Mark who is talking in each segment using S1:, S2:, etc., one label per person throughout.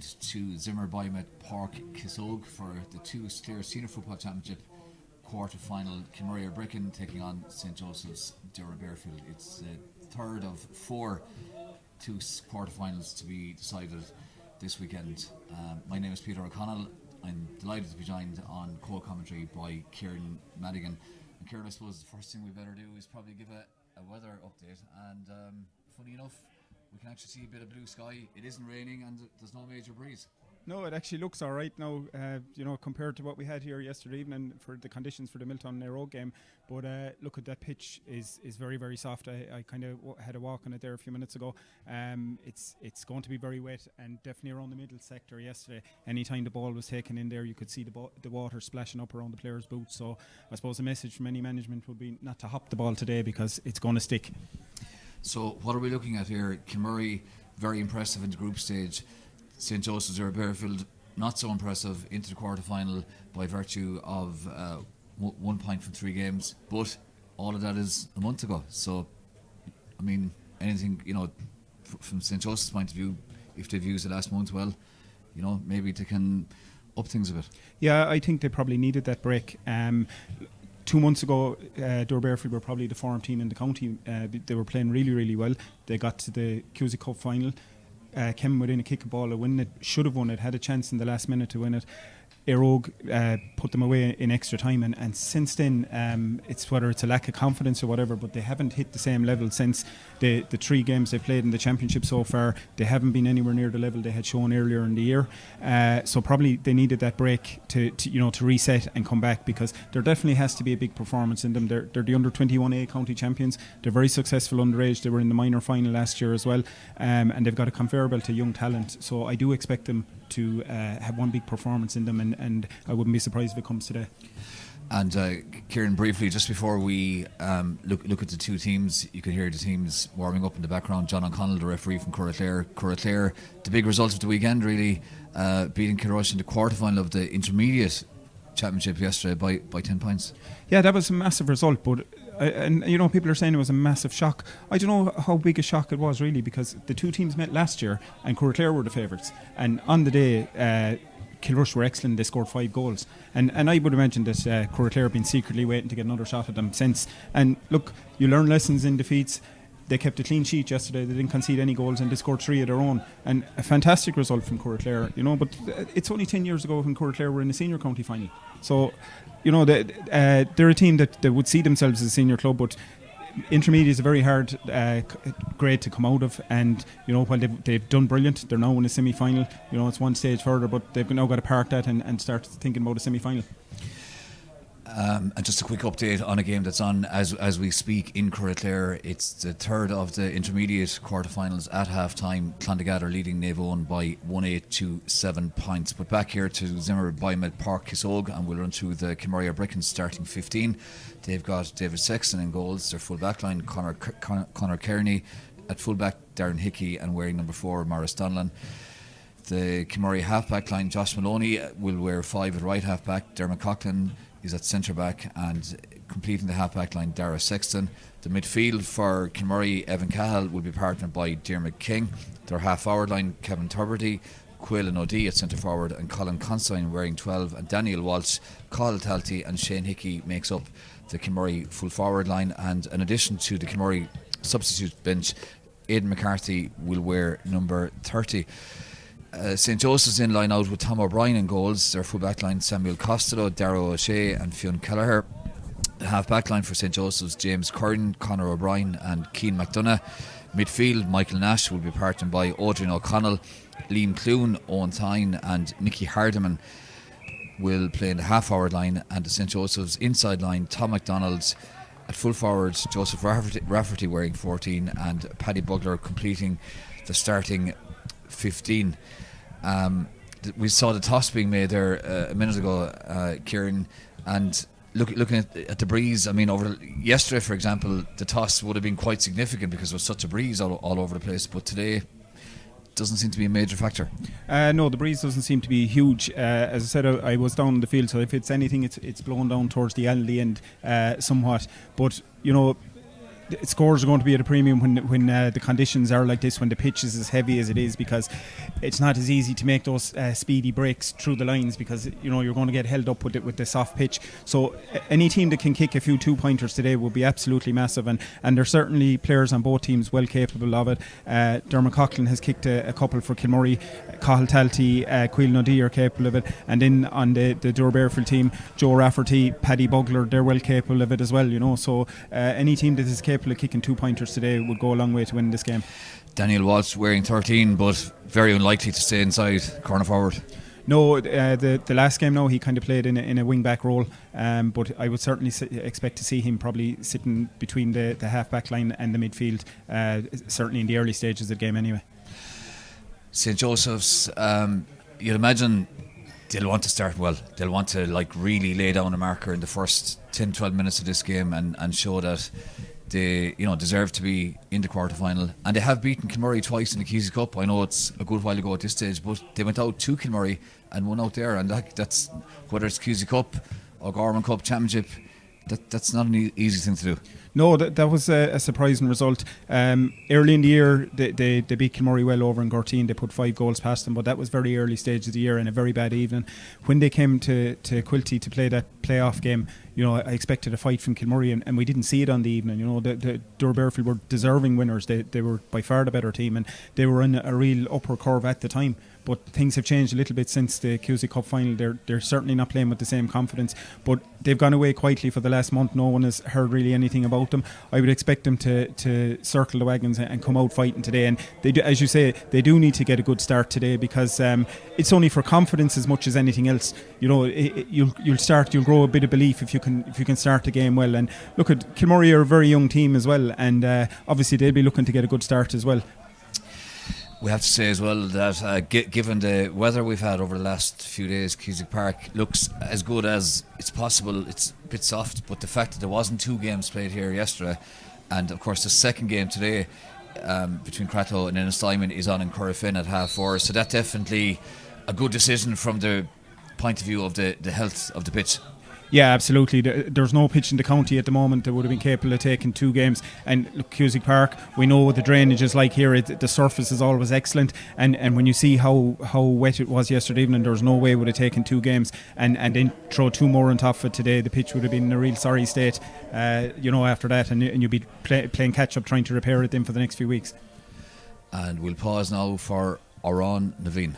S1: tonight to Zimmer Biomet Park Kissogue for the TUS Clare Senior Football Championship quarter-final. Kilmurry Ibrickane taking on St Joseph's Doora Barefield. It's the third of four TUS quarter-finals to be decided this weekend. My name is Peter O'Connell. I'm delighted to be joined on co-commentary by Kieran Madigan. And Kieran, I suppose the first thing we better do is probably give a weather update. And funny enough, we can actually see a bit of blue sky. It isn't raining and there's no major breeze.
S2: No, it actually looks all right now, compared to what we had here yesterday evening for the conditions for the Milton Road game. But look at that pitch is very, very soft. I kind of had a walk on it there a few minutes ago. It's going to be very wet and definitely around the middle sector yesterday. Anytime the ball was taken in there, you could see the water splashing up around the players' boots. So I suppose the message from any management would be not to hop the ball today because it's going to stick.
S1: So what are we looking at here? Kilmurry, very impressive in the group stage. St Joseph's or Barefield, not so impressive into the quarter-final by virtue of 1 point from 3 games. But all of that is a month ago. So, I mean, anything, from St Joseph's point of view, if they've used the last month well, maybe they can up things a bit. Yeah,
S2: I think they probably needed that break. 2 months ago, Doora Barefield were probably the form team in the county. They were playing really, really well. They got to the Cusack Cup final. Came within a kick of ball to win it, should have won it, had a chance in the last minute to win it. Erogue put them away in extra time, and since then it's whether it's a lack of confidence or whatever, but they haven't hit the same level since the 3 games they've played in the championship so far. They haven't been anywhere near the level they had shown earlier in the year, so probably they needed that break to reset and come back, because there definitely has to be a big performance in them. They're the under 21A county champions. They're very successful underage. They were in the minor final last year as well, and they've got a conveyor belt to young talent, so I do expect them to have one big performance in them, and I wouldn't be surprised if it comes today.
S1: And Kieran, briefly, just before we look at the two teams, you can hear the teams warming up in the background. John O'Connell, the referee from Clare, the big result of the weekend, really, beating Kilrush in the quarter-final of the intermediate championship yesterday by 10 points.
S2: Yeah, that was a massive result, but people are saying it was a massive shock. I don't know how big a shock it was really, because the two teams met last year and Clare were the favourites, and on the day Kilrush were excellent. They scored 5 goals, and I would imagine that Clare have been secretly waiting to get another shot at them since. And look, you learn lessons in defeats. They kept a clean sheet yesterday. They didn't concede any goals, and they scored 3 of their own. And a fantastic result from Clare, But it's only 10 years ago when Clare were in the senior county final. So, they're a team that would see themselves as a senior club, but intermediate is a very hard grade to come out of. And while they've done brilliant, they're now in a semi-final. It's one stage further, but they've now got to park that and start thinking about a semi-final.
S1: And just a quick update on a game that's on as we speak in Clare. It's the third of the intermediate quarterfinals at half time. Clondegatter leading Navan by 1-8 to 7 points. But back here to Zimmer Biomet Park Kissogue, and we'll run through the Kilmurry Ibrickane starting 15. They've got David Sexton in goals, their full back line, Conor Kearney at full back, Darren Hickey, and wearing number 4 Maurice Donlan. The Kilmurry half back line, Josh Maloney will wear 5 at right half back, Dermot Coughlin is at centre back, and completing the half back line, Dara Sexton. The midfield for Kilmurry, Evan Cahill will be partnered by Diarmuid King. Their half forward line, Kevin Tuberty, Quaylen O'Dea at centre forward, and Colin Consign wearing 12, and Daniel Walsh, Cathal Talty and Shane Hickey makes up the Kilmurry full forward line. And in addition to the Kilmurry substitute bench, Aidan McCarthy will wear number 30. St Joseph's in line out with Tom O'Brien in goals. Their full back line, Samuel Costello, Darrow O'Shea and Fionn Kelleher. The half back line for St Joseph's, James Curran, Conor O'Brien and Keane McDonough. Midfield, Michael Nash will be partnered by Adrian O'Connell. Liam Clune, Owen Tyne and Nicky Hardiman will play in the half forward line. And the St Joseph's inside line, Tom McDonald at full forward, Joseph Rafferty wearing 14 and Paddy Bugler completing the starting 15. We saw the toss being made there a minute ago, Kieran, and looking at the breeze. I mean, yesterday, for example, the toss would have been quite significant because there was such a breeze all over the place, but today doesn't seem to be a major factor.
S2: No, the breeze doesn't seem to be huge. As I said, I was down in the field, so if it's anything, it's blown down towards the end somewhat. But scores are going to be at a premium when the conditions are like this, when the pitch is as heavy as it is, because it's not as easy to make those speedy breaks through the lines, because you're going to get held up with the soft pitch. So any team that can kick a few 2-pointers today will be absolutely massive, and there's certainly players on both teams well capable of it. Dermot Coughlin has kicked a couple for Kilmurry, Cathal Talty, Quil Noddy are capable of it, and then on the Doora Barefield team, Joe Rafferty, Paddy Bugler, they're well capable of it as well. So any team that is capable of kicking 2-pointers today would go a long way to win this game. Daniel
S1: Walsh wearing 13, but very unlikely to stay inside corner forward.
S2: No, the last game, he kind of played in a wing-back role, but I would certainly expect to see him probably sitting between the half-back line and the midfield, certainly in the early stages of the game anyway.
S1: St. Joseph's, you'd imagine they'll want to start well. They'll want to really lay down a marker in the first 10-12 minutes of this game and show that they deserve to be in the quarter-final. And they have beaten Kilmurry twice in the Keysy Cup. I know it's a good while ago at this stage, but they went out to Kilmurry and won out there, and that's, whether it's Keysy Cup or Gorman Cup Championship, that's not an easy thing to do.
S2: No, that was a surprising result. Early in the year, they beat Kilmurry well over in Gorteen. They put 5 goals past them, but that was very early stage of the year and a very bad evening. When they came to Quilty to play that playoff game, I expected a fight from Kilmurry, and we didn't see it on the evening. The Doora Barefield were deserving winners. They were by far the better team, and they were in a real upward curve at the time. But things have changed a little bit since the QC Cup final. They're certainly not playing with the same confidence, but they've gone away quietly for the last month. No one has heard really anything about them. I would expect them to circle the wagons and come out fighting today. And they do, as you say, they do need to get a good start today, because it's only for confidence as much as anything else. You'll grow a bit of belief if you can start the game well. And look, at Kilmurry are a very young team as well, and obviously they'll be looking to get a good start as well.
S1: We have to say as well that given the weather we've had over the last few days, Cusack Park looks as good as it's possible. It's a bit soft, but the fact that there wasn't 2 games played here yesterday, and of course the second game today between Cratloe and Ennistimon is on in Corrifin at 4:30, so that's definitely a good decision from the point of view of the health of the pitch.
S2: Yeah, absolutely. There's no pitch in the county at the moment that would have been capable of taking 2 games. And look, Cusack Park, we know what the drainage is like here. The surface is always excellent. And when you see how wet it was yesterday evening, there's no way it would have taken 2 games. And then throw 2 more on top of it today, the pitch would have been in a real sorry state, after that. And you'd be playing catch-up, trying to repair it then for the next few weeks.
S1: And we'll pause now for Oran Naveen.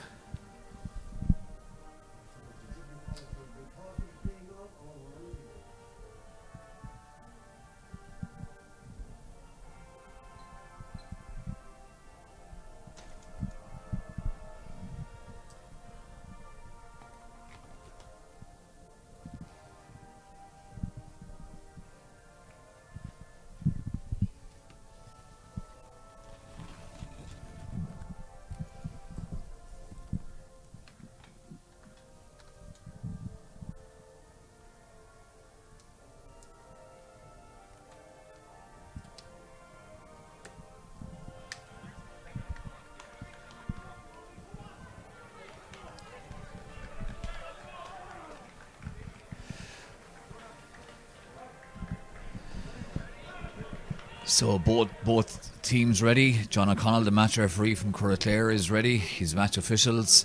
S1: So both teams ready. John O'Connell, the match referee from Clare, is ready. His match officials,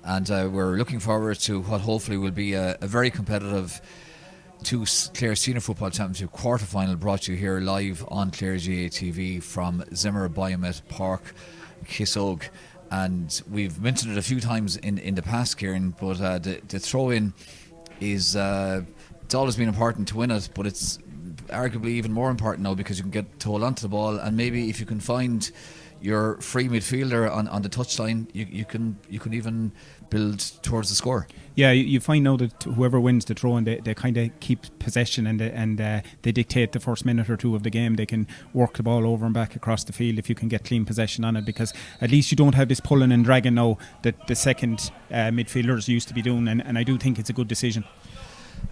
S1: and we're looking forward to what hopefully will be a very competitive TUS Clare Senior Football Championship quarter-final, brought to you here live on Clare GA TV from Zimmer Biomet Park, Kissogue. And we've mentioned it a few times in the past, Kieran, but the throw-in is it's always been important to win it, but it's arguably even more important now because you can get to hold onto the ball, and maybe if you can find your free midfielder on the touchline, you can even build towards the score. Yeah,
S2: you find now that whoever wins the throw, and they kind of keep possession, and they dictate the first minute or 2 of the game. They can work the ball over and back across the field if you can get clean possession on it, because at least you don't have this pulling and dragging now that the second midfielders used to be doing, and I do think it's a good decision.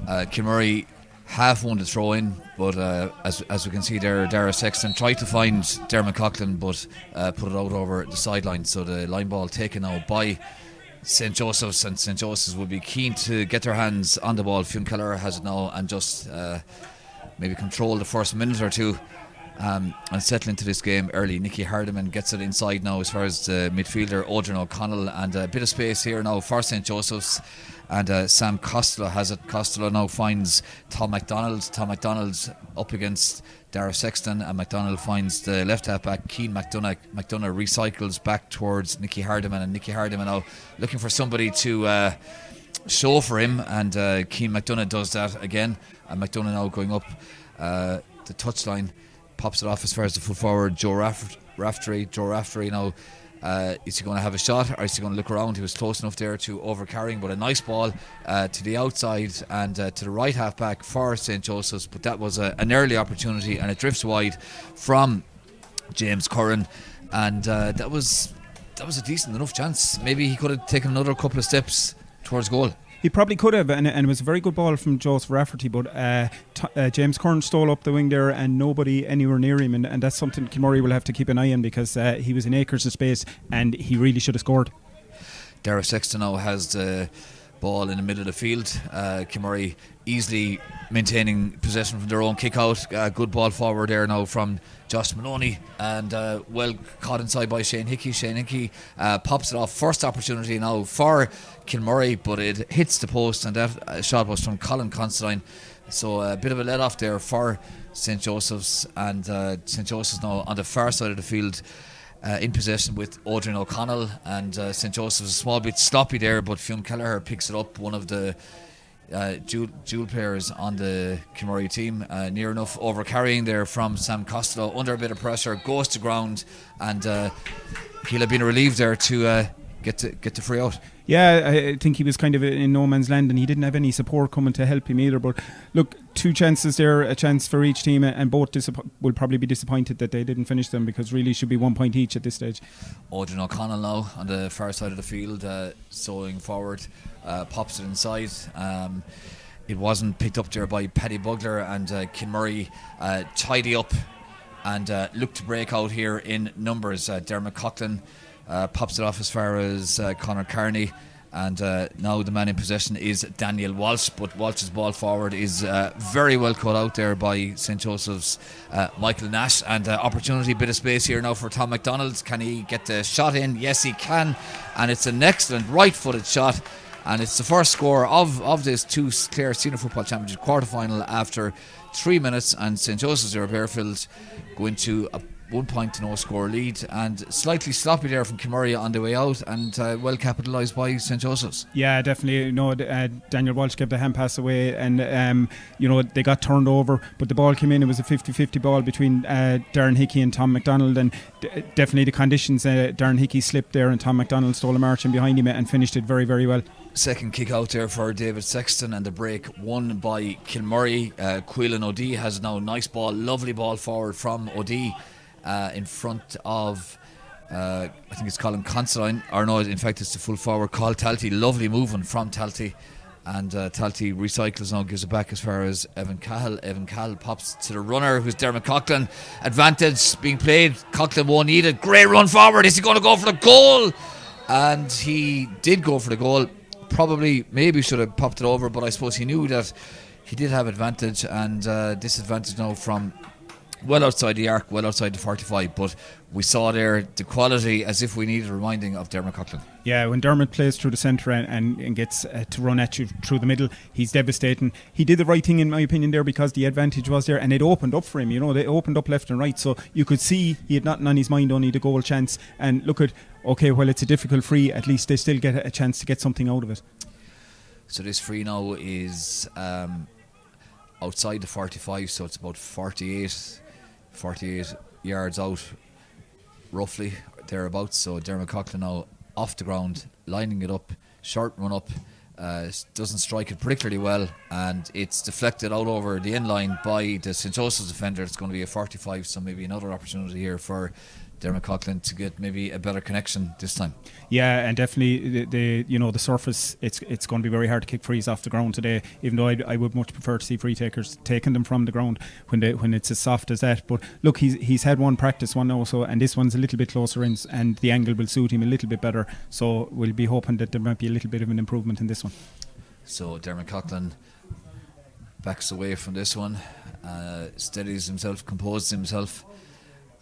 S1: Kilmurry half won the throw-in, but as we can see there, Dara Sexton tried to find Dermot Coughlin, but put it out over the sideline. So the line ball taken now by St. Joseph's, and St. Joseph's will be keen to get their hands on the ball. Fionn Keller has it now and just maybe control the first minute or 2 and settle into this game early. Nicky Hardiman gets it inside now as far as the midfielder Odrin O'Connell, and a bit of space here now for St. Joseph's, and Sam Costello has it. Costello now finds Tom MacDonald up against Dara Sexton, and MacDonald finds the left half back Keane McDonough. McDonough recycles back towards Nicky Hardiman, and Nicky Hardiman now looking for somebody to show for him, and Keane McDonough does that again, and McDonough now going up the touchline, pops it off as far as the full forward Joe Raftery. Joe Raftery now, is he going to have a shot, or is he going to look around? He was close enough there to overcarrying, but a nice ball to the outside and to the right half back for St. Joseph's, but that was an early opportunity, and it drifts wide from James Curran, and that was a decent enough chance. Maybe he could have taken another couple of steps towards goal.
S2: He probably could have, and it was a very good ball from Joseph Rafferty, but James Curran stole up the wing there and nobody anywhere near him, and that's something Kilmurry will have to keep an eye on, because he was in acres of space and he really should have scored.
S1: Dara Sexton now has the ball in the middle of the field. Kilmurry easily maintaining possession from their own kick out. Good ball forward there now from Josh Maloney, and well caught inside by Shane Hickey. Shane Hickey pops it off. First opportunity now for Kilmurry, but it hits the post, and that shot was from Colin Considine. So a bit of a let off there for St. Joseph's, and St. Joseph's now on the far side of the field in possession with Odrin O'Connell, and St. Joseph's a small bit sloppy there, but Fionn Kelleher picks it up, one of the dual players on the Kilmurry team, near enough overcarrying there from Sam Costello, under a bit of pressure, goes to ground, and he'll have been relieved there to get the free out.
S2: Yeah, I think he was kind of in no man's land, and he didn't have any support coming to help him either. But look, two chances there, a chance for each team, and both will probably be disappointed that they didn't finish them, because really should be 1 point each at this stage.
S1: Odrin O'Connell now on the far side of the field, sowing forward, pops it inside. It wasn't picked up there by Paddy Bugler, and Kilmurry tidy up and look to break out here in numbers. Dermot Coughlin pops it off as far as Conor Carney, and now the man in possession is Daniel Walsh, but Walsh's ball forward is very well cut out there by St. Joseph's Michael Nash, and opportunity, bit of space here now for Tom MacDonald. Can he get the shot in? Yes, he can, and it's an excellent right-footed shot, and it's the first score of this TUS Clare Senior Football Championship quarter-final after 3 minutes, and St. Joseph's or Barefield go into a 1 point to no score lead, and slightly sloppy there from Kilmurry on the way out, and well capitalised by St. Joseph's.
S2: Yeah, definitely. Daniel Walsh gave the hand pass away, and they got turned over, but the ball came in. It was a 50-50 ball between Darren Hickey and Tom MacDonald, and definitely the conditions. Darren Hickey slipped there, and Tom MacDonald stole a march in behind him and finished it very, very well.
S1: Second kick out there for David Sexton, and the break won by Kilmurry. Quillan O'Dea has now nice ball, lovely ball forward from O'Dea in front of I think it's Colin Considine, or no, in fact it's the full forward Carl Talty. Lovely movement from Talty, and Talty recycles now, gives it back as far as Evan Cahill. Evan Cahill pops to the runner, who's Dermot Coughlin. Advantage being played, Coughlin won't need it. Great run forward, is he going to go for the goal? And he did go for the goal. Probably maybe should have popped it over, but I suppose he knew that he did have advantage, and disadvantage now from well outside the arc, well outside the 45, but we saw there the quality as if we needed a reminding of Dermot Coughlin. Yeah,
S2: when Dermot plays through the centre and gets to run at you through the middle, he's devastating. He did the right thing in my opinion there, because the advantage was there and it opened up for him. They opened up left and right, so you could see he had nothing on his mind, only the goal chance. And look at, okay, well, it's a difficult free, at least they still get a chance to get something out of it.
S1: So this free now is outside the 45, so it's about 48 yards out, roughly thereabouts. So Dermot Coughlin now off the ground, lining it up, short run up, doesn't strike it particularly well, and it's deflected out over the end line by the St. Joseph's defender. It's going to be a 45, so maybe another opportunity here for Dermot Coughlin to get maybe a better connection this time.
S2: Yeah, and definitely the surface, it's going to be very hard to kick frees off the ground today, even though I would much prefer to see free takers taking them from the ground when it's as soft as that. But look, he's had one practice one also, and this one's a little bit closer in, and the angle will suit him a little bit better, so we'll be hoping that there might be a little bit of an improvement in this one.
S1: So Dermot Coughlin backs away from this one, steadies himself, composes himself,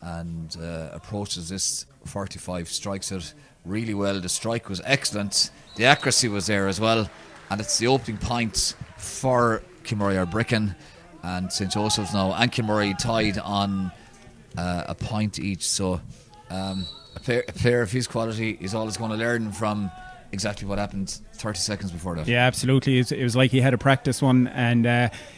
S1: and approaches this 45, strikes it really well. The strike was excellent, the accuracy was there as well, and it's the opening point for Kilmurry or Ibrickane, and St. Joseph's now and Kilmurry tied on a point each. So a player of his quality is always going to learn from exactly what happened 30 seconds before that.
S2: Yeah, absolutely. It was like he had a practice one, and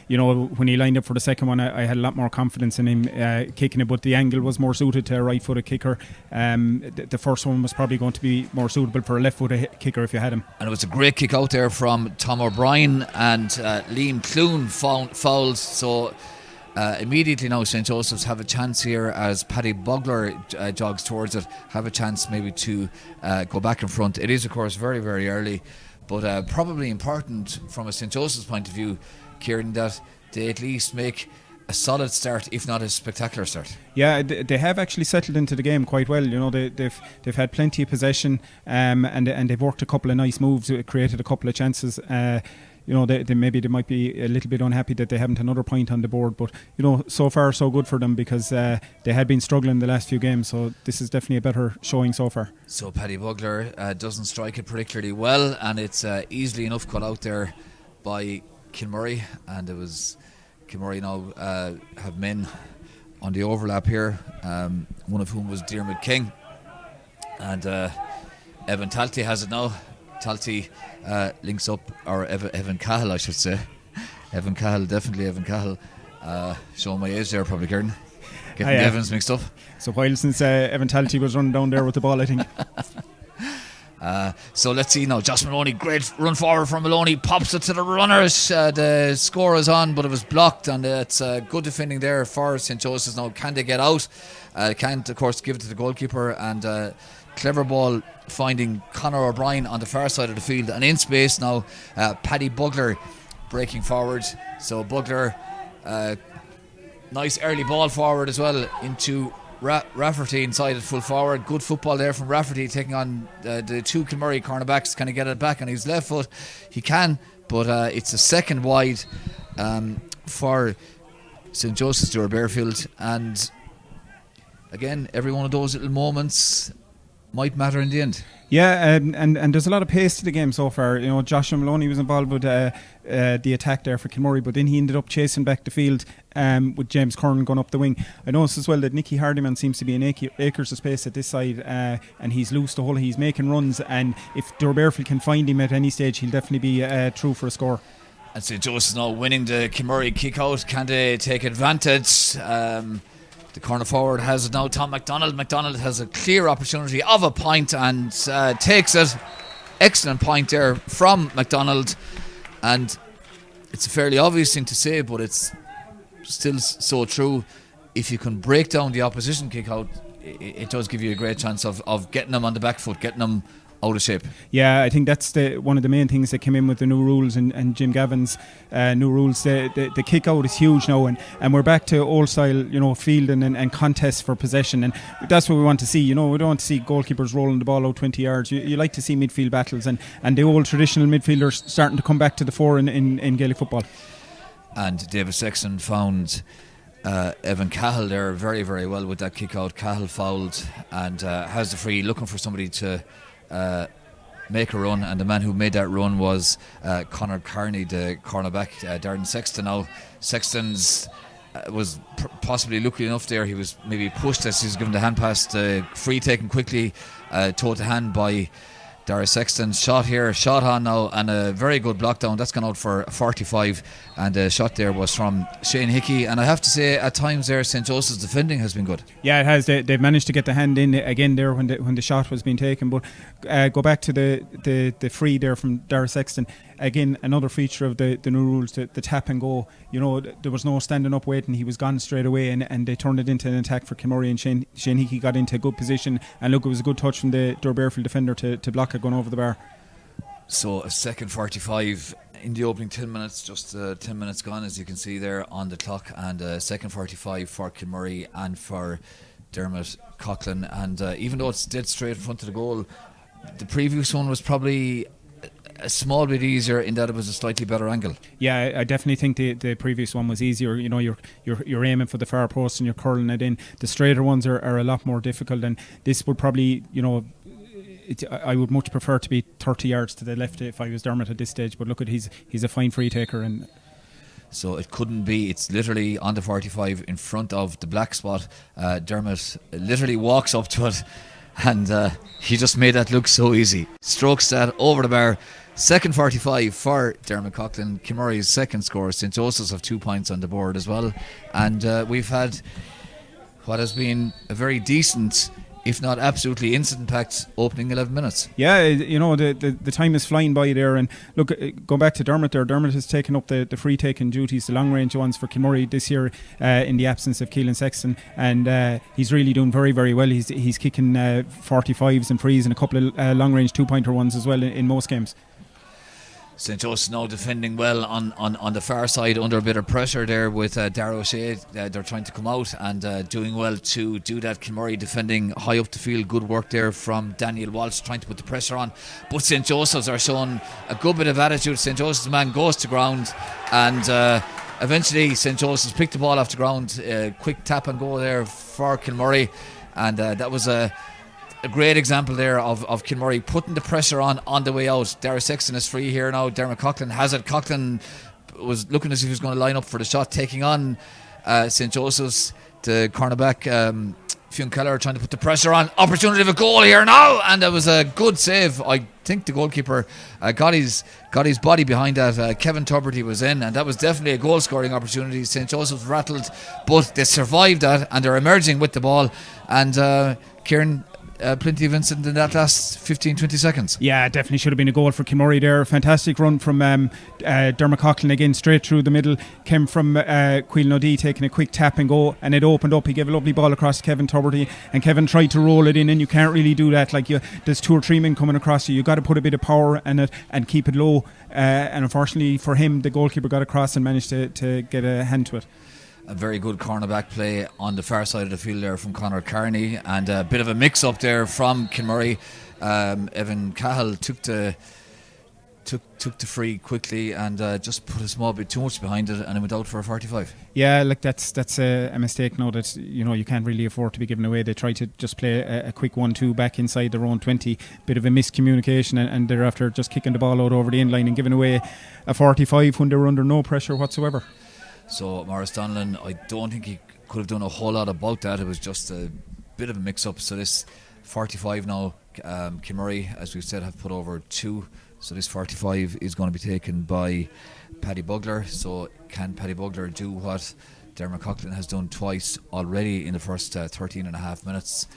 S2: when he lined up for the second one, I had a lot more confidence in him kicking it, but the angle was more suited to a right-footed kicker. The first one was probably going to be more suitable for a left-footed kicker if you had him.
S1: And it was a great kick out there from Tom O'Brien, and Liam Clune fouled, so immediately now St. Joseph's have a chance here as Paddy Bugler jogs towards it, have a chance maybe to go back in front. It is of course very, very early, but probably important from a St. Joseph's point of view, Kieran, that they at least make a solid start, if not a spectacular start.
S2: Yeah, they have actually settled into the game quite well. They've had plenty of possession, and they've worked a couple of nice moves, created a couple of chances. They might be a little bit unhappy that they haven't another point on the board, but so far so good for them, because they had been struggling the last few games, so this is definitely a better showing so far. So
S1: Paddy Bugler doesn't strike it particularly well, and it's easily enough cut out there by Kilmurry, and it was Kilmurry now have men on the overlap here, one of whom was Diarmuid King, and Evan Talty has it now. Talty links up, or Evan Cahill I should say. Evan Cahill, definitely Evan Cahill. Showing my age there probably, Kieran. Getting the Evans mixed up.
S2: It's a while since Evan Talty was running down there with the ball, I think.
S1: So let's see now. Josh Maloney, great run forward from Maloney, pops it to the runners. The score is on, but it was blocked, and it's good defending there for St. Joseph's. Now can they get out? Can't of course give it to the goalkeeper, and clever ball finding Conor O'Brien on the far side of the field, and in space now Paddy Bugler breaking forward. So Bugler, nice early ball forward as well into Rafferty inside at full forward. Good football there from Rafferty, taking on the two Kilmurry cornerbacks. Can he get it back on his left foot? He can, but it's a second wide for St. Joseph's Doora Barefield, and again every one of those little moments might matter in the end.
S2: Yeah, and there's a lot of pace to the game so far. Joshua Maloney was involved with the attack there for Kilmurry, but then he ended up chasing back the field with James Curran going up the wing. I noticed as well that Nicky Hardiman seems to be in acres of space at this side, and he's loose the whole. He's making runs, and if Doora Barefield can find him at any stage, he'll definitely be through for a score.
S1: And St. Joseph's now winning the Kilmurry kick out. Can they take advantage? The corner forward has it now, Tom MacDonald. MacDonald has a clear opportunity of a point and takes it. Excellent point there from MacDonald, and it's a fairly obvious thing to say, but it's still so true. If you can break down the opposition kick out, it does give you a great chance of getting them on the back foot, getting them out of shape. Yeah,
S2: I think that's one of the main things that came in with the new rules and Jim Gavin's new rules. The kick out is huge now, and we're back to old style, fielding and contests for possession, and that's what we want to see. We don't want to see goalkeepers rolling the ball out 20 yards. You like to see midfield battles, and the old traditional midfielders starting to come back to the fore in Gaelic football.
S1: And David Sexton found Evan Cahill there very, very well with that kick out. Cahill fouled and has the free, looking for somebody to make a run, and the man who made that run was Conor Carney, the cornerback. Darren Sexton now. Sexton's was possibly lucky enough there. He was maybe pushed as he was given the hand pass. The free taken quickly, toe to hand by Darren Sexton. Shot on now, and a very good block down. That's gone out for 45, and the shot there was from Shane Hickey. And I have to say, at times there, St. Joseph's defending has been good.
S2: Yeah, it has. They've managed to get the hand in again there when the shot was being taken. But go back to the free there from Darren Sexton. Again, another feature of the new rules, the tap and go. There was no standing up waiting. He was gone straight away, and they turned it into an attack for Kilmurry, and Shane Hickey got into a good position. And look, it was a good touch from the Doora Barefield defender to block it going over the bar.
S1: So a second 45 in the opening 10 minutes, just 10 minutes gone, as you can see there on the clock, and a second 45 for Kilmurry and for Dermot Coughlin. And even though it's dead straight in front of the goal, the previous one was probably a small bit easier in that it was a slightly better angle.
S2: Yeah, I definitely think the previous one was easier. You know, you're aiming for the far post and you're curling it in. The straighter ones are a lot more difficult, and this would probably, you know, I would much prefer to be 30 yards to the left if I was Dermot at this stage. But look at he's a fine free taker, and
S1: so it couldn't be. It's literally on the 45 in front of the black spot. Dermot literally walks up to it, and he just made that look so easy. Strokes that over the bar. Second 45 for Dermot Coughlin. Kilmurry's second score. St. Joseph's have 2 points on the board as well. And we've had what has been a very decent, if not absolutely instant-packed, opening 11 minutes.
S2: Yeah, you know, the time is flying by there. And look, going back to Dermot there, Dermot has taken up the free-taking duties, the long-range ones for Kilmurry this year in the absence of Keelan Sexton. And he's really doing very, very well. He's kicking 45s and frees and a couple of long-range two-pointer ones as well in most games.
S1: St. Joseph's now defending well on the far side under a bit of pressure there with Dara O'Shea. They're trying to come out and doing well to do that. Kilmurry defending high up the field. Good work there from Daniel Walsh trying to put the pressure on. But St. Joseph's are showing a good bit of attitude. St. Joseph's man goes to ground and eventually St. Joseph's picked the ball off the ground. Quick tap and go there for Kilmurry, and that was a great example there of Kilmurry putting the pressure on the way out. Dara Sexton is free here now. Dermot Coughlin has it. Coughlin was looking as if he was going to line up for the shot, taking on St. Joseph's. The cornerback Fionn Keller trying to put the pressure on. Opportunity of a goal here now, and it was a good save. I think the goalkeeper got his body behind that. Kevin Tuberty was in, and that was definitely a goal scoring opportunity. St. Joseph's rattled, but they survived that and they're emerging with the ball. And Kieran, plenty of incident in that last 15-20 seconds.
S2: Yeah, definitely should have been a goal for Kilmurry there. Fantastic run from Dermot Coughlin again, straight through the middle. Came from Queel Nodee taking a quick tap and go, and it opened up. He gave a lovely ball across to Kevin Tuberty, and Kevin tried to roll it in, and you can't really do that. Like, there's 2 or 3 men coming across you. You've got to put a bit of power in it and keep it low. And unfortunately for him, the goalkeeper got across and managed to get a hand to it.
S1: A very good cornerback play on the far side of the field there from Conor Carney, and a bit of a mix-up there from Kilmurry. Evan Cahill took the free quickly and just put a small bit too much behind it, and it went out for a 45.
S2: Yeah, like that's a mistake now that, you know, you can't really afford to be given away. They try to just play a quick 1-2 back inside their own 20. Bit of a miscommunication, and they're after just kicking the ball out over the end line and giving away a 45 when they were under no pressure whatsoever.
S1: So Maurice Donlan, I don't think he could have done a whole lot about that. It was just a bit of a mix-up. So this 45 now, Kilmurry, as we've said, have put over 2. So this 45 is going to be taken by Paddy Bugler. So can Paddy Bugler do what Dermot Coughlin has done twice already in the first 13 and a half minutes?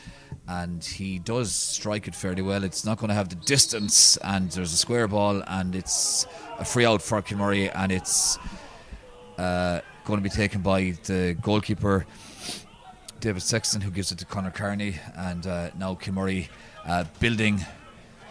S1: And he does strike it fairly well. It's not going to have the distance, and there's a square ball, and it's a free out for Kilmurry, and it's going to be taken by the goalkeeper David Sexton, who gives it to Conor Carney. And now Kilmurry building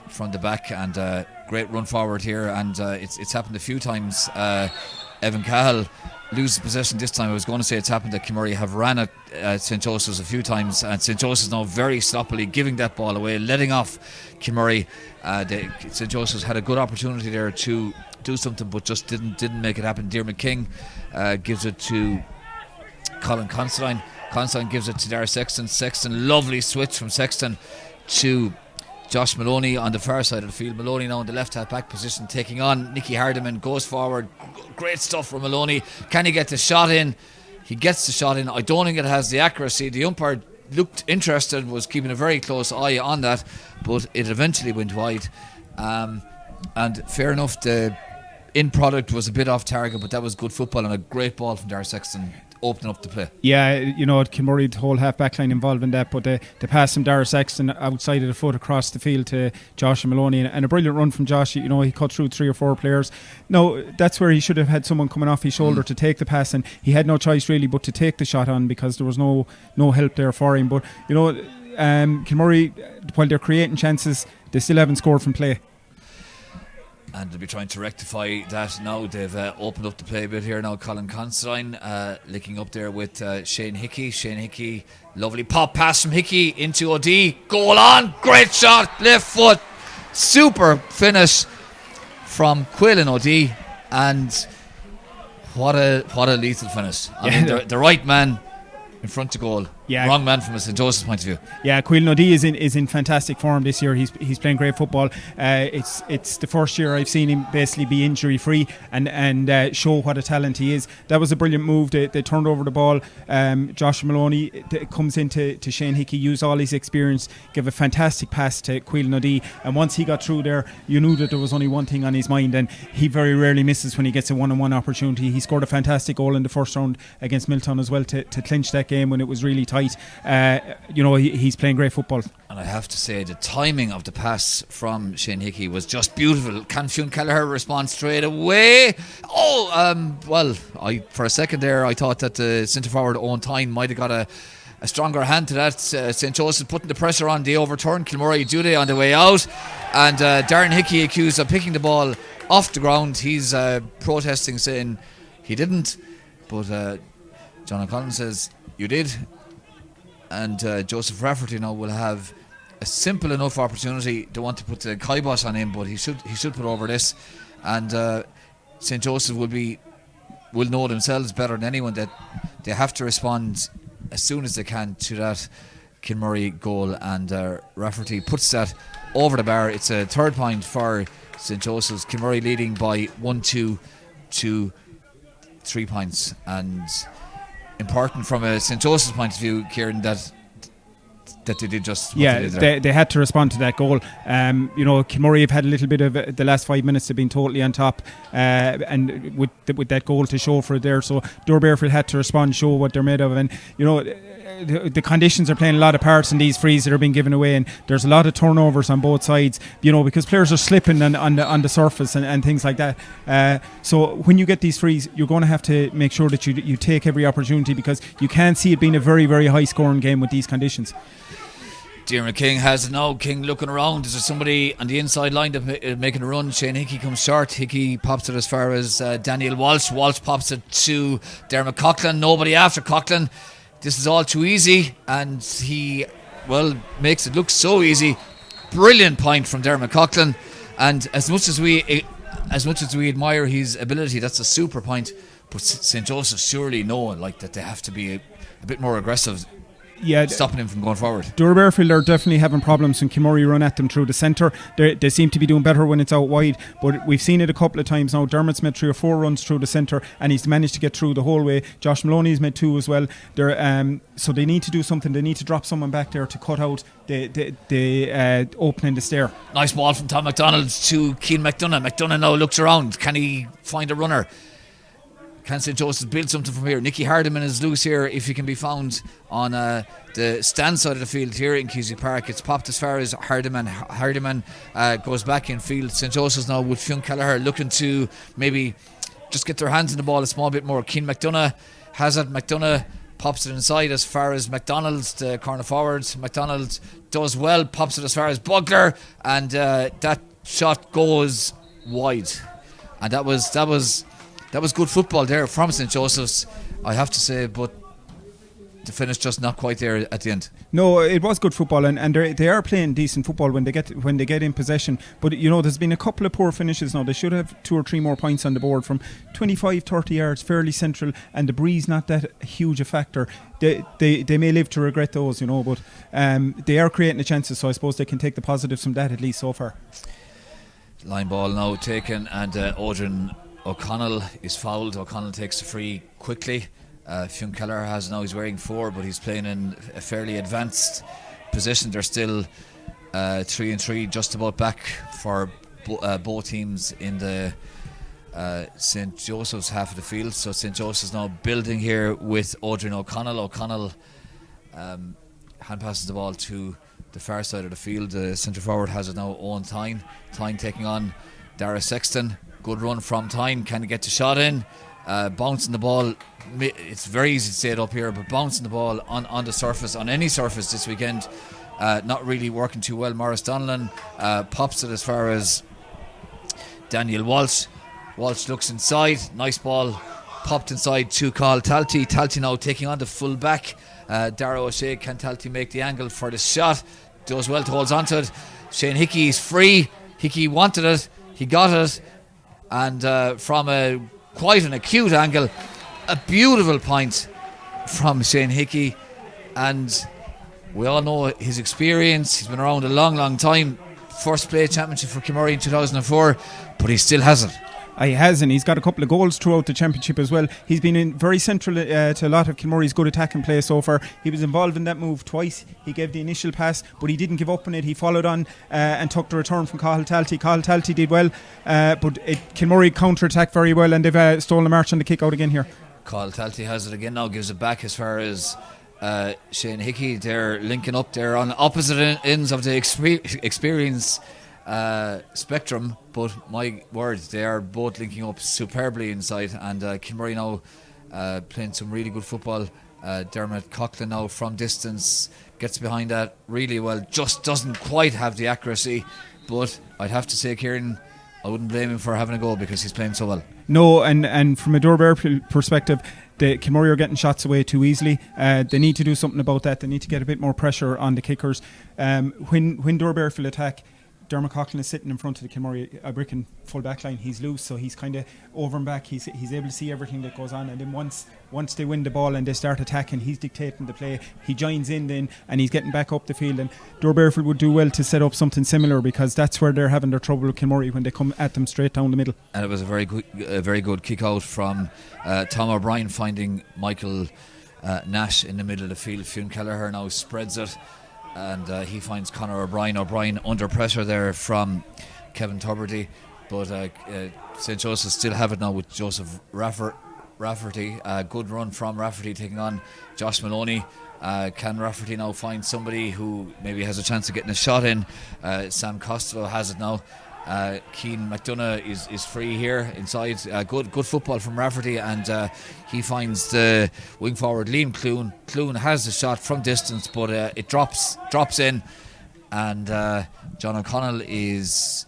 S1: from the back, and great run forward here, and it's happened a few times. Evan Cahill loses possession this time. I was going to say it's happened that Kilmurry have ran at St. Joseph's a few times, and St. Joseph's now very sloppily giving that ball away, letting off Kilmurry. St. Joseph's had a good opportunity there to do something, but just didn't make it happen. Diarmuid King gives it to Colin Considine. Considine gives it to Dara Sexton. Sexton, lovely switch from Sexton to Josh Maloney on the far side of the field. Maloney now in the left half back position, taking on Nicky Hardiman. Goes forward, great stuff from Maloney. Can he get the shot in? He gets the shot in. I don't think it has the accuracy. The umpire looked interested, was keeping a very close eye on that, but it eventually went wide. And fair enough, the end product was a bit off target, but that was good football and a great ball from Dara Sexton, opening up the play. Yeah,
S2: you know, Kilmurry, the whole half back line involved in that, but the pass from Dara Sexton outside of the foot across the field to Josh Maloney, and a brilliant run from Josh. You know, he cut through 3 or 4 players. No, that's where he should have had someone coming off his shoulder to take the pass, and he had no choice really but to take the shot on, because there was no help there for him. But you know, Kilmurry, while they're creating chances, they still haven't scored from play.
S1: And they'll be trying to rectify that now. They've opened up the play a bit here now. Colin Considine linking up there with Shane Hickey. Shane Hickey, lovely pop pass from Hickey into O'D. Goal on, great shot, left foot, super finish from Quaylen O'D, and what a lethal finish. I mean, the right man in front of goal. Wrong man from a St. Joseph's point of view.
S2: Yeah, Quaylen O'D is in fantastic form this year. He's playing great football. It's the first year I've seen him basically be injury free and show what a talent he is. That was a brilliant move. They turned over the ball. Josh Maloney comes into Shane Hickey, used all his experience, gave a fantastic pass to Quaylen O'D, and once he got through there, you knew that there was only one thing on his mind, and he very rarely misses when he gets a one-on-one opportunity. He scored a fantastic goal in the first round against Milton as well to clinch that game when it was really tight. He's playing great football.
S1: And I have to say, the timing of the pass from Shane Hickey was just beautiful. Can Fionn Kelleher respond straight away? For a second there, I thought that the centre forward Owen Tyne might have got a stronger hand to that. St. Joseph putting the pressure on. They overturned Kilmurry Jude on the way out, and Darren Hickey accused of picking the ball off the ground. He's protesting, saying he didn't, but John O'Connell says you did. And Joseph Rafferty now will have a simple enough opportunity to want to put the kibosh on him, but he should put over this, and St. Joseph will know themselves better than anyone that they have to respond as soon as they can to that Kilmurry goal, and Rafferty puts that over the bar. It's a 3rd point for St. Joseph's. Kilmurry leading by 1-2 to 3 points, and important from a St. Joseph's point of view, Kieran, that they did just what they did there.
S2: They had to respond to that goal. Kilmurry have had a little bit of the last 5 minutes. They've been totally on top, and with that goal to show for it there, so Doora Barefield had to respond, show what they're made of, and the conditions are playing a lot of parts in these frees that are being given away, and there's a lot of turnovers on both sides, because players are slipping on the surface and things like that. So when you get these frees, you're going to have to make sure that you take every opportunity, because you can't see it being a very, very high scoring game with these conditions.
S1: Diarmaid King has it now. King looking around. Is there somebody on the inside line making a run? Shane Hickey comes short. Hickey pops it as far as Daniel Walsh. Walsh pops it to Dermot Coughlin. Nobody after Coughlin. This is all too easy, and he makes it look so easy. Brilliant point from Dermot Coughlin, and as much as we admire his ability, that's a super point. But St. Joseph surely know that they have to be a bit more aggressive. Stopping him from going forward.
S2: Doora Barefield are definitely having problems when Kilmurry run at them through the centre. They seem to be doing better when it's out wide, but we've seen it a couple of times now. Dermot's made 3 or 4 runs through the centre, and he's managed to get through the whole way. Josh Maloney's made 2 as well. So they need to do something. They need to drop someone back there to cut out the opening the stair.
S1: Nice ball from Tom McDonald to Keane McDonough. McDonough now looks around. Can he find a runner? Can St. Joseph build something from here? Nicky Hardiman is loose here, if he can be found on the stand side of the field here in Keswick Park. It's popped as far as Hardiman. Hardiman goes back in field. St. Joseph's now with Fionn Kelleher looking to maybe just get their hands in the ball a small bit more. Keane McDonough has it. McDonough pops it inside as far as McDonald's, the corner forward. McDonald does well, pops it as far as Bugler, and that shot goes wide. And that was good football there from St. Joseph's, I have to say, but the finish just not quite there at the end.
S2: No, it was good football, and they are playing decent football when they get in possession. But there's been a couple of poor finishes now. They should have 2 or 3 more points on the board from 25-30 yards, fairly central, and the breeze not that huge a factor. They may live to regret those, but they are creating the chances, so I suppose they can take the positives from that at least so far.
S1: Line ball now taken, and Odrin O'Connell is fouled. O'Connell takes the free quickly. Fionn Kelleher has now, he's wearing 4, but he's playing in a fairly advanced position. They're still 3-3, just about back for both teams in the St. Joseph's half of the field. So St. Joseph's now building here with Odrin O'Connell. O'Connell hand passes the ball to the far side of the field. The centre forward has it now, Owen Tyne. Tyne taking on Dara Sexton. Good run from Tyne. Can he get the shot in? Bouncing the ball. It's very easy to say it up here, but bouncing the ball on the surface, on any surface this weekend, not really working too well. Morris Donnellan pops it as far as Daniel Walsh. Walsh looks inside. Nice ball popped inside to Carl Talty. Talty now taking on the full back. Dara O'Shea. Can Talty make the angle for the shot? Does well to hold on to it. Shane Hickey is free. Hickey wanted it. He got it. and from quite an acute angle, a beautiful point from Shane Hickey, and we all know his experience. He's been around a long time. First play championship for Kilmurry in 2004, but he still has it.
S2: He has, and he's got a couple of goals throughout the championship as well. He's been very central to a lot of Kilmurry's good attacking play so far. He was involved in that move twice. He gave the initial pass, but he didn't give up on it. He followed on and took the return from Cathal Talty. Cathal Talty did well, but Kilmurry counter-attacked very well, and they've stolen a march on the kick out again here.
S1: Cathal Talty has it again now, gives it back as far as Shane Hickey. They're linking up there on opposite ends of the experience spectrum, but my word, they are both linking up superbly inside, and Kilmurry now playing some really good football. Dermot Coughlin now from distance gets behind that really well, just doesn't quite have the accuracy, but I'd have to say, Kieran, I wouldn't blame him for having a goal because he's playing so well.
S2: No, and from a Doora Barefield perspective, the Kilmurry are getting shots away too easily. They need to do something about that. They need to get a bit more pressure on the kickers. When Doora Barefield attack, Dermot Coughlin is sitting in front of the Kilmurry Ibrickane full back line. He's loose, so he's kind of over and back. He's able to see everything that goes on, and then once they win the ball and they start attacking, he's dictating the play. He joins in then, and he's getting back up the field. And Doora Barefield would do well to set up something similar, because that's where they're having their trouble with Kilmurry, when they come at them straight down the middle.
S1: And it was a very good kick out from Tom O'Brien, finding Michael Nash in the middle of the field. Fionn Kelleher now spreads it, and he finds Conor O'Brien under pressure there from Kevin Tuberty, but St. Joseph still have it now with Joseph Rafferty. Good run from Rafferty taking on Josh Maloney. Can Rafferty now find somebody who maybe has a chance of getting a shot in? Sam Costello has it now. Keane McDonough is free here inside. Good football from Rafferty, and he finds the wing forward Liam Clune. Clune has the shot from distance, but it drops in, and John O'Connell is...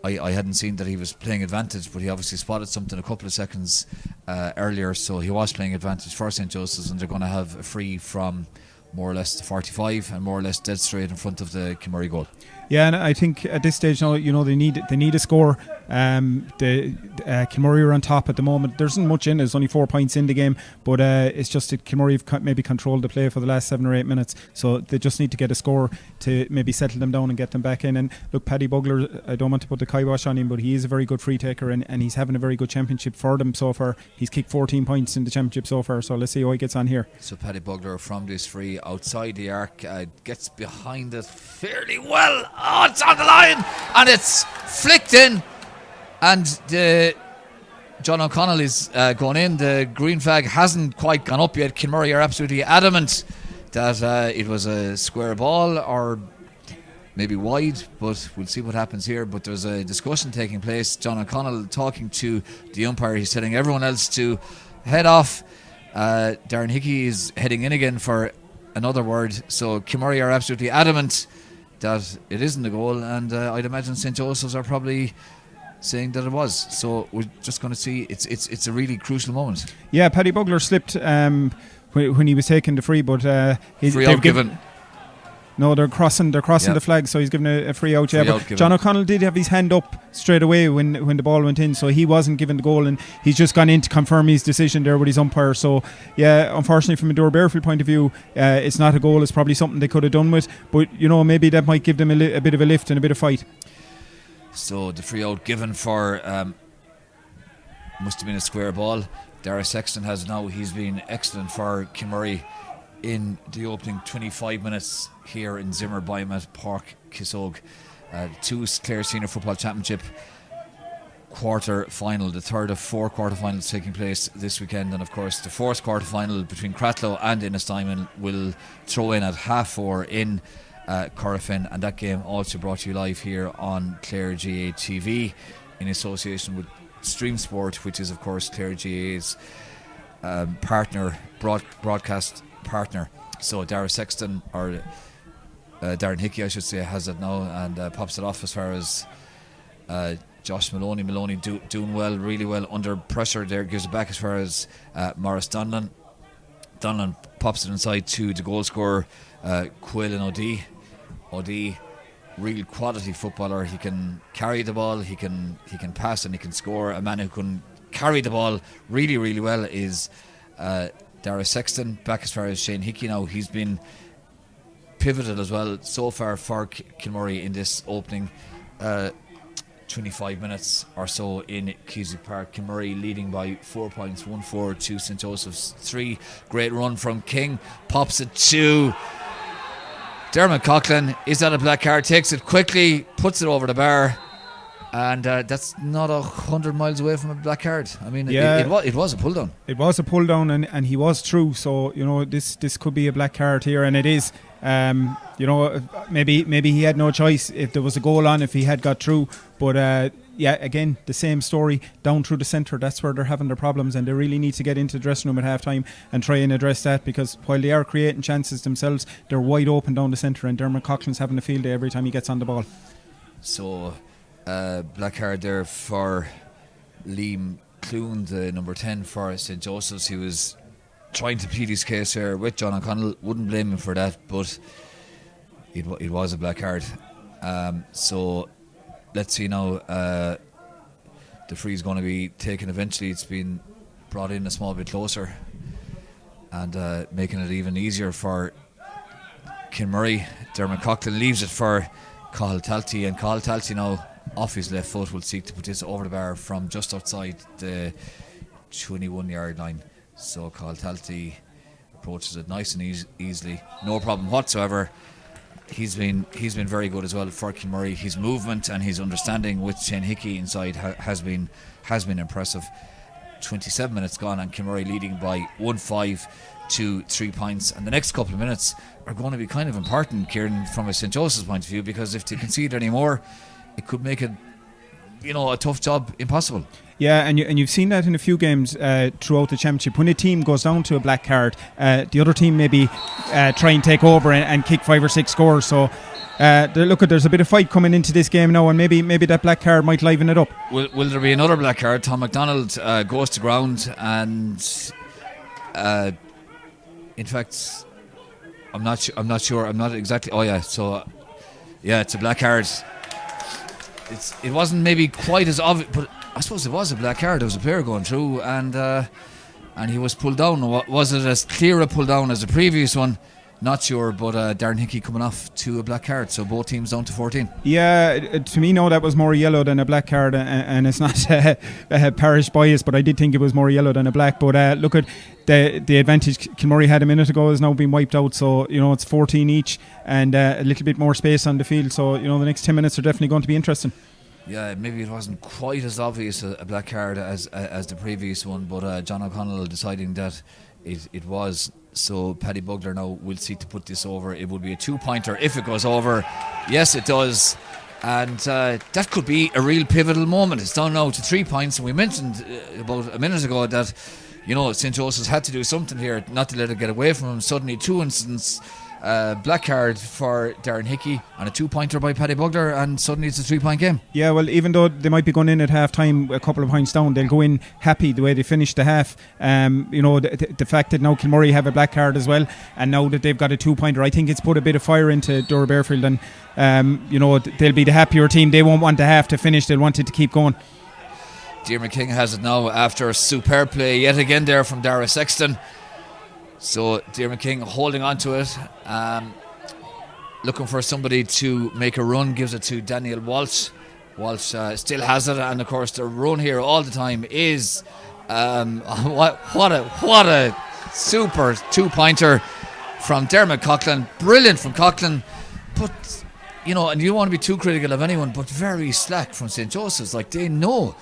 S1: I hadn't seen that he was playing advantage, but he obviously spotted something a couple of seconds earlier, so he was playing advantage for St. Joseph's, and they're going to have a free from more or less the 45 and more or less dead straight in front of the Kilmurry goal. Yeah,
S2: and I think at this stage now, they need a score. The Kilmurry are on top at the moment. There isn't much in it. There's only 4 points in the game, but it's just that Kilmurry have maybe controlled the play for the last 7 or 8 minutes, so they just need to get a score to maybe settle them down and get them back in. And look, Paddy Bugler, I don't want to put the kibosh on him, but he is a very good free taker, and he's having a very good championship for them so far. He's kicked 14 points in the championship so far, so let's see how he gets on here.
S1: So Paddy Bugler from this free outside the arc gets behind it fairly well. Oh, it's on the line, and it's flicked in, and John O'Connell is going in. The green flag hasn't quite gone up yet. Kilmurry are absolutely adamant that it was a square ball or maybe wide, but we'll see what happens here. But there's a discussion taking place. John O'Connell talking to the umpire. He's telling everyone else to head off. Darren Hickey is heading in again for another word. So Kilmurry are absolutely adamant that it isn't a goal, and I'd imagine St. Joseph's are probably saying that it was. So we're just going to see. It's a really crucial moment.
S2: Yeah, Paddy Bugler slipped when he was taking the free, but
S1: free out given.
S2: No, they're crossing the flag, so he's given a free out. But John O'Connell did have his hand up straight away when the ball went in, so he wasn't given the goal, and he's just gone in to confirm his decision there with his umpire. So yeah, unfortunately from a Doora Barefield point of view, it's not a goal. It's probably something they could have done with, but maybe that might give them a bit of a lift and a bit of fight.
S1: So the free out given for must have been a square ball. Dara Sexton has now. He's been excellent for Kilmurry in the opening 25 minutes here in Zimmer Biomet Park, Kissogue. TUS Clare Senior Football Championship quarter final, the third of 4 quarterfinals taking place this weekend, and of course the fourth quarterfinal between Cratloe and Innistimon will throw in at 4:30 in Corofin, and that game also brought to you live here on Clare GA TV in association with Stream Sport, which is of course Clare GA's partner, broadcast partner. So Dara Sexton, or Darren Hickey I should say, has it now, and pops it off as far as Josh Maloney doing well, really well under pressure there, gives it back as far as Maurice Donlan pops it inside to the goal scorer Quillen O'D real quality footballer. He can carry the ball, he can pass, and he can score. A man who can carry the ball really, really well is Dara Sexton. Back as far as Shane Hickey now, he's been pivotal as well so far for Kilmurry in this opening 25 minutes or so in Keswick Park. Kilmurray leading by 4 points, 1-4 to St Joseph's 3. Great run from King, pops it to Dermot Coughlin. Is that a black card? Takes it quickly, puts it over the bar, and that's not 100 miles away from a black card. I mean, it was a pull down. It was a pull down,
S2: and he was through. So this could be a black card here, and it is. Maybe he had no choice if there was a goal on, if he had got through. But again, the same story down through the centre. That's where they're having their problems, and they really need to get into the dressing room at half time and try and address that, because while they are creating chances themselves, they're wide open down the centre, and Dermot Coughlin's having a field day every time he gets on the ball.
S1: So black card there for Liam Clune, the number 10 for St Joseph's. He was trying to plead his case here with John O'Connell. Wouldn't blame him for that, but it was a black card. So let's see now. The free's going to be taken eventually. It's been brought in a small bit closer, and making it even easier for Kilmurray. Dermot Coughlin leaves it for Cathal Talty, and Cathal Talty now off his left foot will seek to put this over the bar from just outside the 21-yard line. So Cathal Talty approaches it nice and easily, no problem whatsoever. He's been very good as well for Kilmurray. His movement and his understanding with Shane Hickey inside has been impressive. 27 minutes gone, and Kilmurray leading by 1-5 to 3 points. And the next couple of minutes are going to be kind of important, Kieran, from a St Joseph's point of view, because if they concede any more, it could make it, a tough job impossible.
S2: Yeah, and you've seen that in a few games throughout the championship. When a team goes down to a black card, the other team maybe try and take over and kick 5 or 6 scores. So there's a bit of fight coming into this game now, and maybe that black card might liven it up.
S1: Will there be another black card? Tom McDonald goes to ground, and in fact, I'm not sure. I'm not exactly. Oh yeah, so yeah, it's a black card. It wasn't maybe quite as obvious, but I suppose it was a black card. There was a player going through, and he was pulled down. Was it as clear a pull down as the previous one? Not sure, but Darren Hickey coming off to a black card, so both teams down to 14.
S2: Yeah, to me, no, that was more yellow than a black card, and it's not parish bias, but I did think it was more yellow than a black. But look at the advantage Kilmurray had a minute ago has now been wiped out, so it's 14 each, and a little bit more space on the field. So the next 10 minutes are definitely going to be interesting.
S1: Yeah, maybe it wasn't quite as obvious a black card as the previous one, but John O'Connell deciding that it was. So Paddy Bugler now will seek to put this over. It will be a 2-pointer if it goes over. Yes, it does. And that could be a real pivotal moment. It's down now to 3 points, and we mentioned about a minute ago that St Joseph's had to do something here not to let it get away from him. Suddenly 2 incidents, black card for Darren Hickey and a 2-pointer by Paddy Bugler, and suddenly it's a 3-point game.
S2: Yeah, well, even though they might be going in at half time a couple of points down, they'll go in happy the way they finished the half. The fact that now Kilmurray have a black card as well, and now that they've got a 2-pointer, I think it's put a bit of fire into Doora Barefield, and they'll be the happier team. They won't want the half to finish, they'll want it to keep going.
S1: Diarmaid King has it now after a superb play yet again there from Dara Sexton. So Diarmaid King holding on to it, looking for somebody to make a run, gives it to Daniel Walsh. Walsh still has it, and of course the run here all the time is what a super 2-pointer from Dermot Coughlin. Brilliant from Coughlin, but and you don't want to be too critical of anyone, but very slack from St Joseph's. Like, they know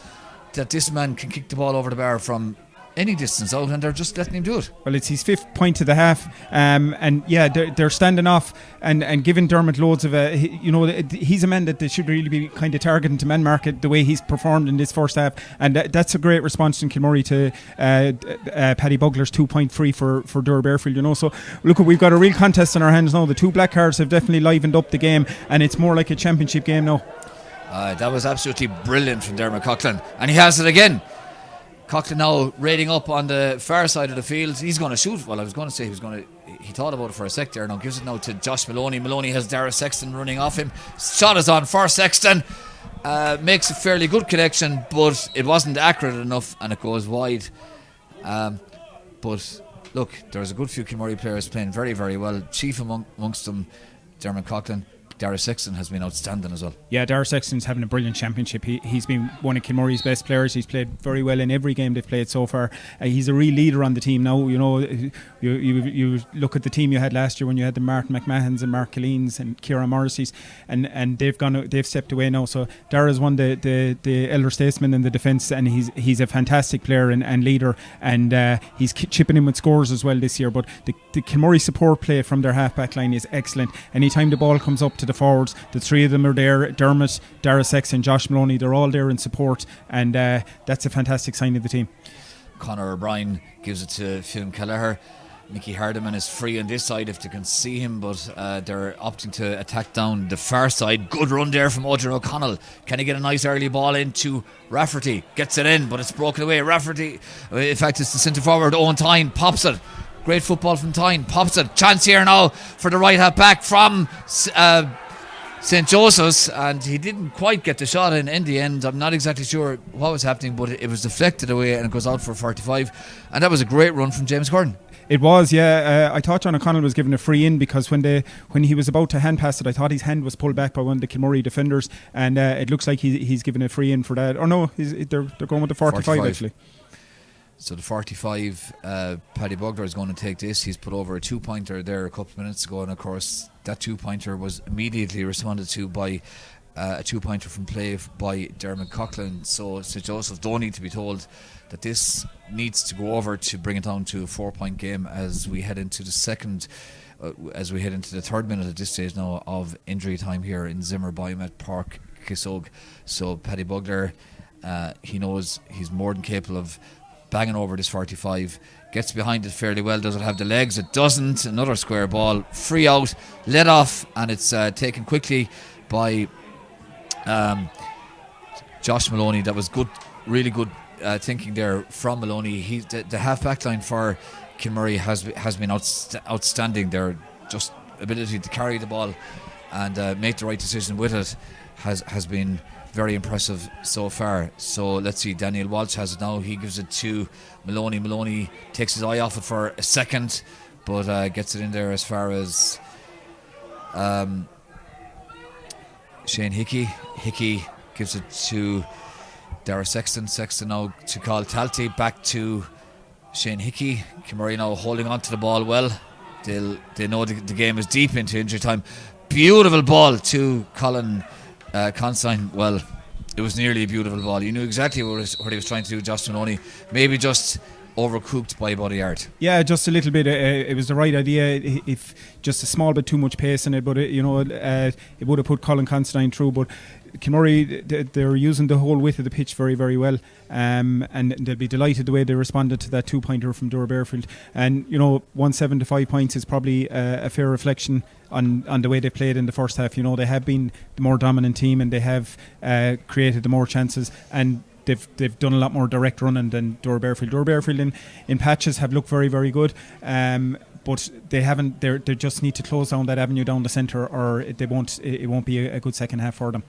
S1: that this man can kick the ball over the bar from any distance out, and they're just letting him do it.
S2: Well, it's his 5th point of the half, and yeah, they're standing off and giving Dermot loads of he's a man that they should really be kind of targeting to man market the way he's performed in this first half, and that's a great response from Kilmurray to Paddy Bugler's 2-point free for Doora Barefield. So look, we've got a real contest in our hands now. The 2 black cards have definitely livened up the game, and it's more like a championship game now.
S1: That was absolutely brilliant from Dermot Coughlin, and he has it again. Coughlin now raiding up on the far side of the field. He's going to shoot. Well, I was going to say he thought about it for a sec there. Now gives it now to Josh Maloney. Maloney has Dara Sexton running off him. Shot is on for Sexton. Makes a fairly good connection, but it wasn't accurate enough, and it goes wide. But look, there's a good few Kilmurry players playing very, very well. Chief amongst them, Dermot Coughlin. Dara Sexton has been outstanding as well. Yeah,
S2: Dara Sexton's having a brilliant championship. He's been one of Kilmurry's best players. He's played very well in every game they've played so far. He's a real leader on the team now. You know, you look at the team you had last year when you had the Martin McMahons and Mark Killeens and Kieran Morrissey's, and they've stepped away now. So Dara's one of the elder statesmen in the defence, and he's a fantastic player and leader, and he's chipping in with scores as well this year. But the Kilmurry support play from their half-back line is excellent. Anytime the ball comes up to the forwards, the three of them are there. Dermot, Dara Sexton, Josh Maloney, they're all there in support, and that's a fantastic sign of the team.
S1: Conor O'Brien gives it to Fionn Kelleher. Mickey Hardiman is free on this side if they can see him, but they're opting to attack down the far side. Good run there from Odrin O'Connell. Can he get a nice early ball into Rafferty? Gets it in, but it's broken away. Rafferty, in fact, it's the centre forward, Owen Tyne, pops it. Great football from Tyne, pops it. Chance here now for the right half back from St. Joseph's, and he didn't quite get the shot in the end. I'm not exactly sure what was happening, but it was deflected away and it goes out for 45, and that was a great run from James Gordon.
S2: It was, yeah. I thought John O'Connell was given a free in, because when he was about to hand pass it, I thought his hand was pulled back by one of the Kilmurry defenders, and it looks like he's given a free in for that. Or no, they're going with the 45 actually.
S1: So the 45, Paddy Bugler is going to take this. He's put over a 2-pointer there a couple of minutes ago, and of course that 2-pointer was immediately responded to by a 2-pointer from play by Dermot Coughlin. So St. Joseph don't need to be told that this needs to go over to bring it down to a 4-point game as we head into the third minute at this stage now of injury time here in Zimmer Biomet Park, Kissogue. So Paddy Bugler, he knows he's more than capable of banging over this 45, gets behind it fairly well. Does it have the legs? It doesn't. Another square ball, free out, let off, and it's taken quickly by Josh Maloney. That was good, really good thinking there from Maloney. The half back line for Kilmurry has been outstanding. Their just ability to carry the ball and make the right decision with it has been very impressive so far. So let's see, Daniel Walsh has it now. He gives it to Maloney. Maloney takes his eye off it for a second, but gets it in there as far as Shane Hickey. Hickey gives it to Dara Sexton. Sexton now to Carl Talty. Back to Shane Hickey. Kilmurry now holding on to the ball well. They know the game is deep into injury time. Beautiful ball to Colin Consign. Well, it was nearly a beautiful ball. You knew exactly what he was trying to do, Josh Maloney. Maybe just overcooked by about a yard.
S2: Yeah, just a little bit. It was the right idea. If just a small bit too much pace in it, but it would have put Colin Constantine through. But Kilmurry, they're using the whole width of the pitch very, very well, and they'll be delighted the way they responded to that 2-pointer from Doora Barefield. And 175 points is probably a fair reflection on the way they played in the first half. They have been the more dominant team, and they have created the more chances, and they've done a lot more direct running than Doora Barefield. Doora Barefield in patches have looked very, very good. But they haven't. They just need to close down that avenue down the centre, or it won't be a good second half for them.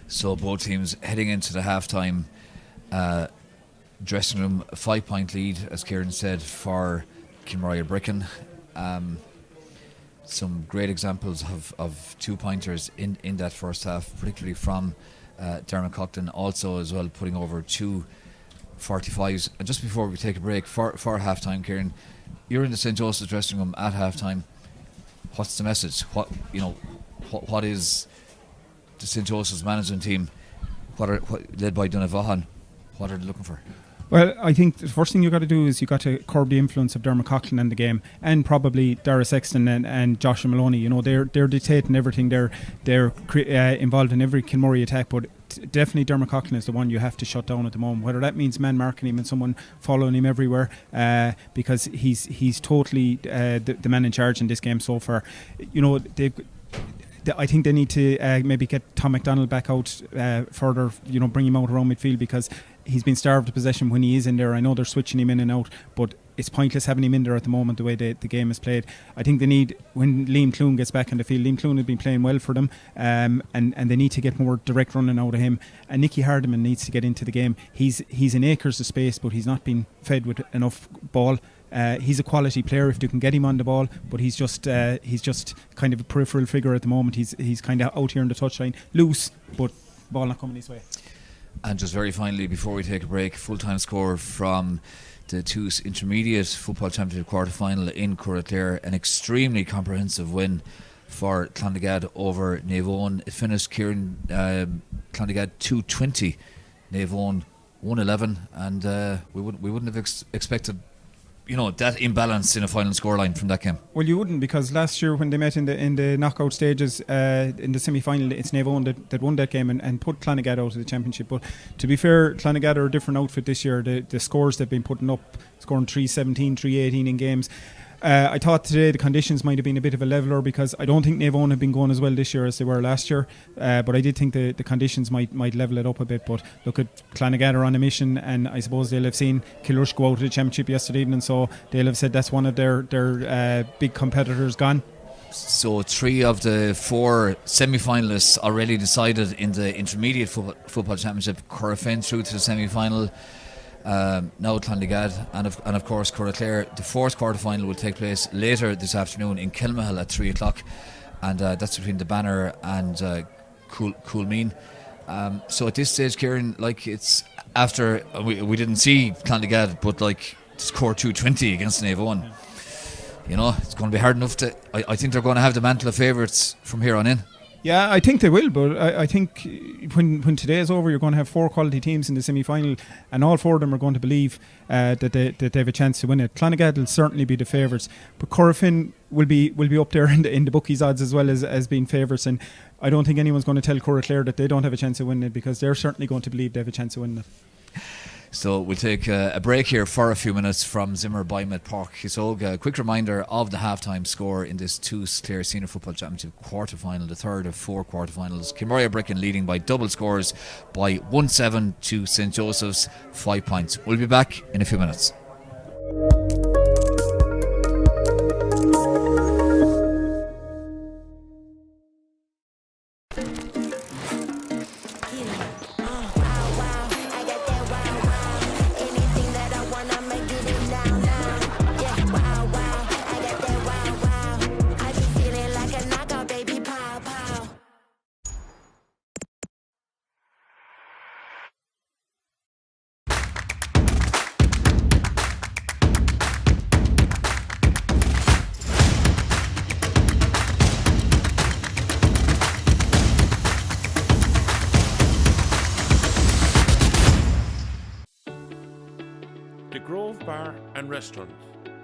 S1: So both teams heading into the halftime dressing room, a 5-point lead, as Kieran said, for Kilmurry Ibrickane. Some great examples of 2-pointers in that first half, particularly from Dermot Coughlin, also as well putting over 2 45s. And just before we take a break for halftime, Kieran, you're in the St. Joseph's dressing room at halftime. What's the message? What is the St. Joseph's management team, led by Donagh Vaughan, what are they looking for?
S2: Well, I think the first thing you've got to do is you've got to curb the influence of Dermot Coughlin in the game, and probably Dara Sexton and Joshua Maloney. They're dictating everything. They're involved in every Kilmurry attack, but definitely Dermot Coughlin is the one you have to shut down at the moment. Whether that means man marking him and someone following him everywhere, because he's totally the man in charge in this game so far. I think they need to maybe get Tom McDonald back out further, bring him out around midfield, because he's been starved of possession when he is in there. I know they're switching him in and out, but it's pointless having him in there at the moment the way the game is played. I think they need, when Liam Clune gets back in the field, Liam Clune has been playing well for them, and they need to get more direct running out of him. And Nicky Hardiman needs to get into the game. He's in acres of space, but he's not been fed with enough ball. He's a quality player if you can get him on the ball, but he's just kind of a peripheral figure at the moment. He's kind of out here in the touchline, loose, but ball not coming his way.
S1: And just very finally, before we take a break, full-time score from the TUS Intermediate Football Championship quarter-final in Clare. An extremely comprehensive win for Clondigad over Navan. It finished, Kieran, Clondigad 220, Navan 111, and we wouldn't have expected that imbalance in a final scoreline from that game.
S2: Well, you wouldn't, because last year when they met in the knockout stages in the semi-final, it's Navan that won that game and put Clondigad out of the championship. But to be fair, Clondigad are a different outfit this year. The scores they've been putting up, scoring 3-17, 3-18 in games. I thought today the conditions might have been a bit of a leveller, because I don't think Navan have been going as well this year as they were last year, but I did think the conditions might level it up a bit. But look, at Clondigad are on a mission, and I suppose they'll have seen Kilmurry go out of the championship yesterday evening, so they'll have said that's one of their big competitors gone.
S1: So 3 of the 4 semi-finalists already decided in the Intermediate Football Championship. Corofin through to the semi-final. Now Clondigad and of course Clare. The 4th quarter-final will take place later this afternoon in Kilmurry at 3 o'clock, and that's between the Banner and Coolmeen. So at this stage, Kieran, like, it's after we didn't see Clondigad, but like score 220 against Navan. It's going to be hard enough to. I think they're going to have the mantle of favourites from here on in.
S2: Yeah, I think they will, but I think when today is over, you're going to have 4 quality teams in the semi-final, and all 4 of them are going to believe that they have a chance to win it. Clondigad will certainly be the favourites, but Corofin will be up there in the bookies' odds as well as being favourites, and I don't think anyone's going to tell Clare that they don't have a chance of winning it, because they're certainly going to believe they have a chance of winning it.
S1: So we'll take a break here for a few minutes from Zimmer by Medpark Hisog. A quick reminder of the half-time score in this TUS Clare Senior Football Championship quarter-final, the 3rd of 4 quarter-finals. Kilmurry Ibrickane leading by double scores by 1-7 to St. Joseph's, 5 points. We'll be back in a few minutes.
S3: Bar and restaurant.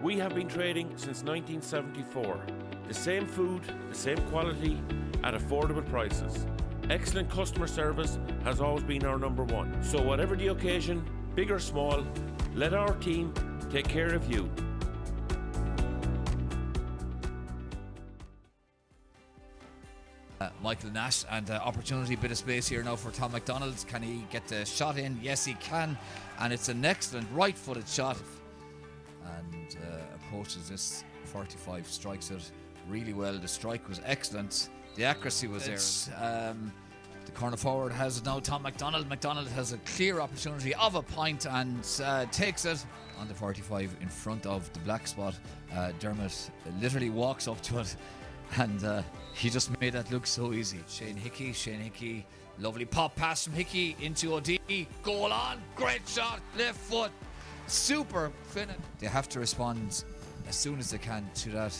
S3: We have been trading since 1974. The same food, the same quality, at affordable prices. Excellent customer service has always been our number one. So whatever the occasion, big or small, let our team take care of you.
S1: Michael Nash, and opportunity, bit of space here now for Tom McDonald. Can he get the shot in? Yes, he can, and it's an excellent right-footed shot, and approaches this 45, strikes it really well. The strike was excellent, the accuracy was there. The corner forward has it now, Tom McDonald. McDonald has a clear opportunity of a point and takes it on the 45 in front of the black spot. Dermot literally walks up to it, and he just made that look so easy. Shane Hickey, lovely pop pass from Hickey into O'D. Goal on, great shot, left foot, super finish. They have to respond as soon as they can to that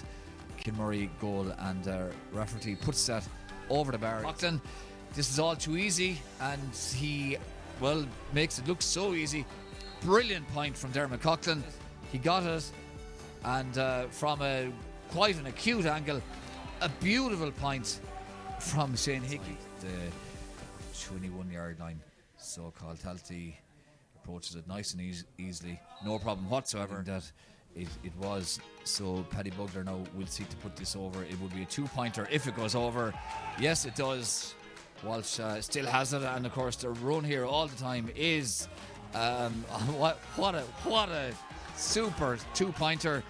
S1: Kilmurry goal, and Rafferty puts that over the bar. Coughlin, this is all too easy, and he, makes it look so easy. Brilliant point from Dermot Coughlin. He got it, and from quite an acute angle, a beautiful point from Shane Hickey. The 21-yard line, so-called Talty approaches it nice and easily, no problem whatsoever. That it was. So Paddy Bugler now will seek to put this over. It would be a 2-pointer if it goes over. Yes, it does. Walsh still has it, and of course the run here all the time is What a super 2-pointer.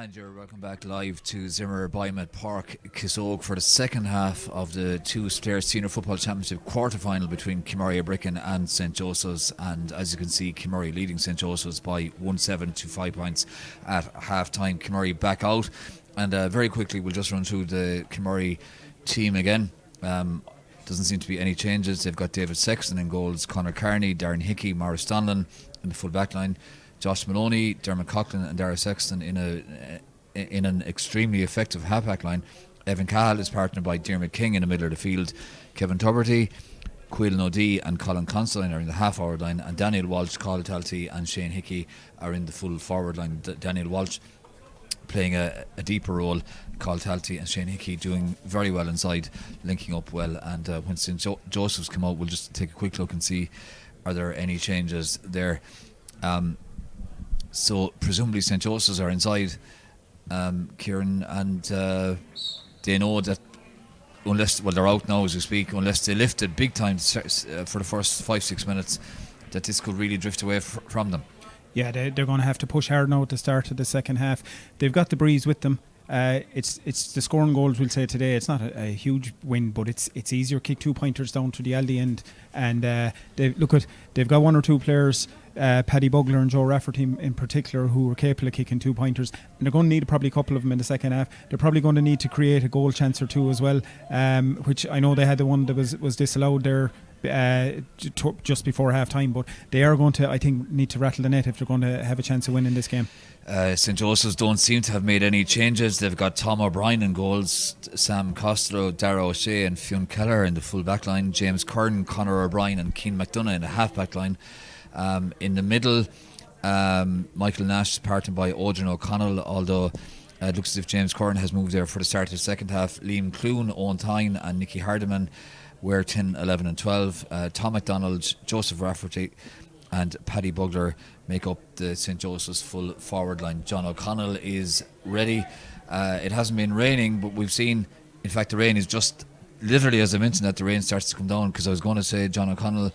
S1: And you're welcome back live to Zimmer Biomet Park, Kissogue, for the second half of the TUS Clare Senior Football Championship quarter-final between Kilmurry, Ibrickane and St. Joseph's. And as you can see, Kilmurry leading St. Joseph's by 1-7 to 5 points at half-time. Kilmurry back out. And very quickly, we'll just run through the Kilmurry team again. Doesn't seem to be any changes. They've got David Sexton in goals, Conor Carney, Darren Hickey, Maurice Donlan in the full back line, Josh Maloney, Dermot Coughlin and Dara Sexton in an extremely effective half-back line. Evan Cahill is partnered by Diarmuid King in the middle of the field. Kevin Tuberty, Quillan O'Dea and Colin Considine are in the half-forward line, and Daniel Walsh, Carl Talty and Shane Hickey are in the full forward line. Daniel Walsh playing a deeper role, Carl Talty and Shane Hickey doing very well inside, linking up well. And when St. Joseph's come out, we'll just take a quick look and see are there any changes there. So presumably St. Joseph's are inside, Kieran, and they know that unless, well, they're out now as we speak, unless they lifted big time for the first 5-6 minutes, that this could really drift away from them.
S2: Yeah, they're going to have to push hard now at the start of the second half. They've got the breeze with them. It's the scoring goals, we'll say today. It's not a huge win, but it's easier. Kick 2 pointers down to the Aldi end, and they've got one or two players, Paddy Bugler and Joe Rafferty in particular, who are capable of kicking 2 pointers, and they're going to need probably a couple of them in the second half. They're probably going to need to create a goal chance or two as well, which I know they had the one that was disallowed there just before half time, but they are going to, I think, need to rattle the net if they're going to have a chance of winning this game.
S1: St. Joseph's don't seem to have made any changes. They've got Tom O'Brien in goals, Sam Costello, Dara O'Shea and Fionn Keller in the full back line, James Curran, Conor O'Brien and Keane McDonough in the half back line. In the middle, Michael Nash is partnered by Odrin O'Connell, although it looks as if James Curran has moved there for the start of the second half. Liam Clune, Owen Tyne and Nicky Hardiman were 10, 11 and 12. Tom McDonald, Joseph Rafferty and Paddy Bugler make up the St. Joseph's full forward line. John O'Connell is ready. It hasn't been raining, but we've seen, in fact, the rain is just literally, as I mentioned, that the rain starts to come down, because I was going to say John O'Connell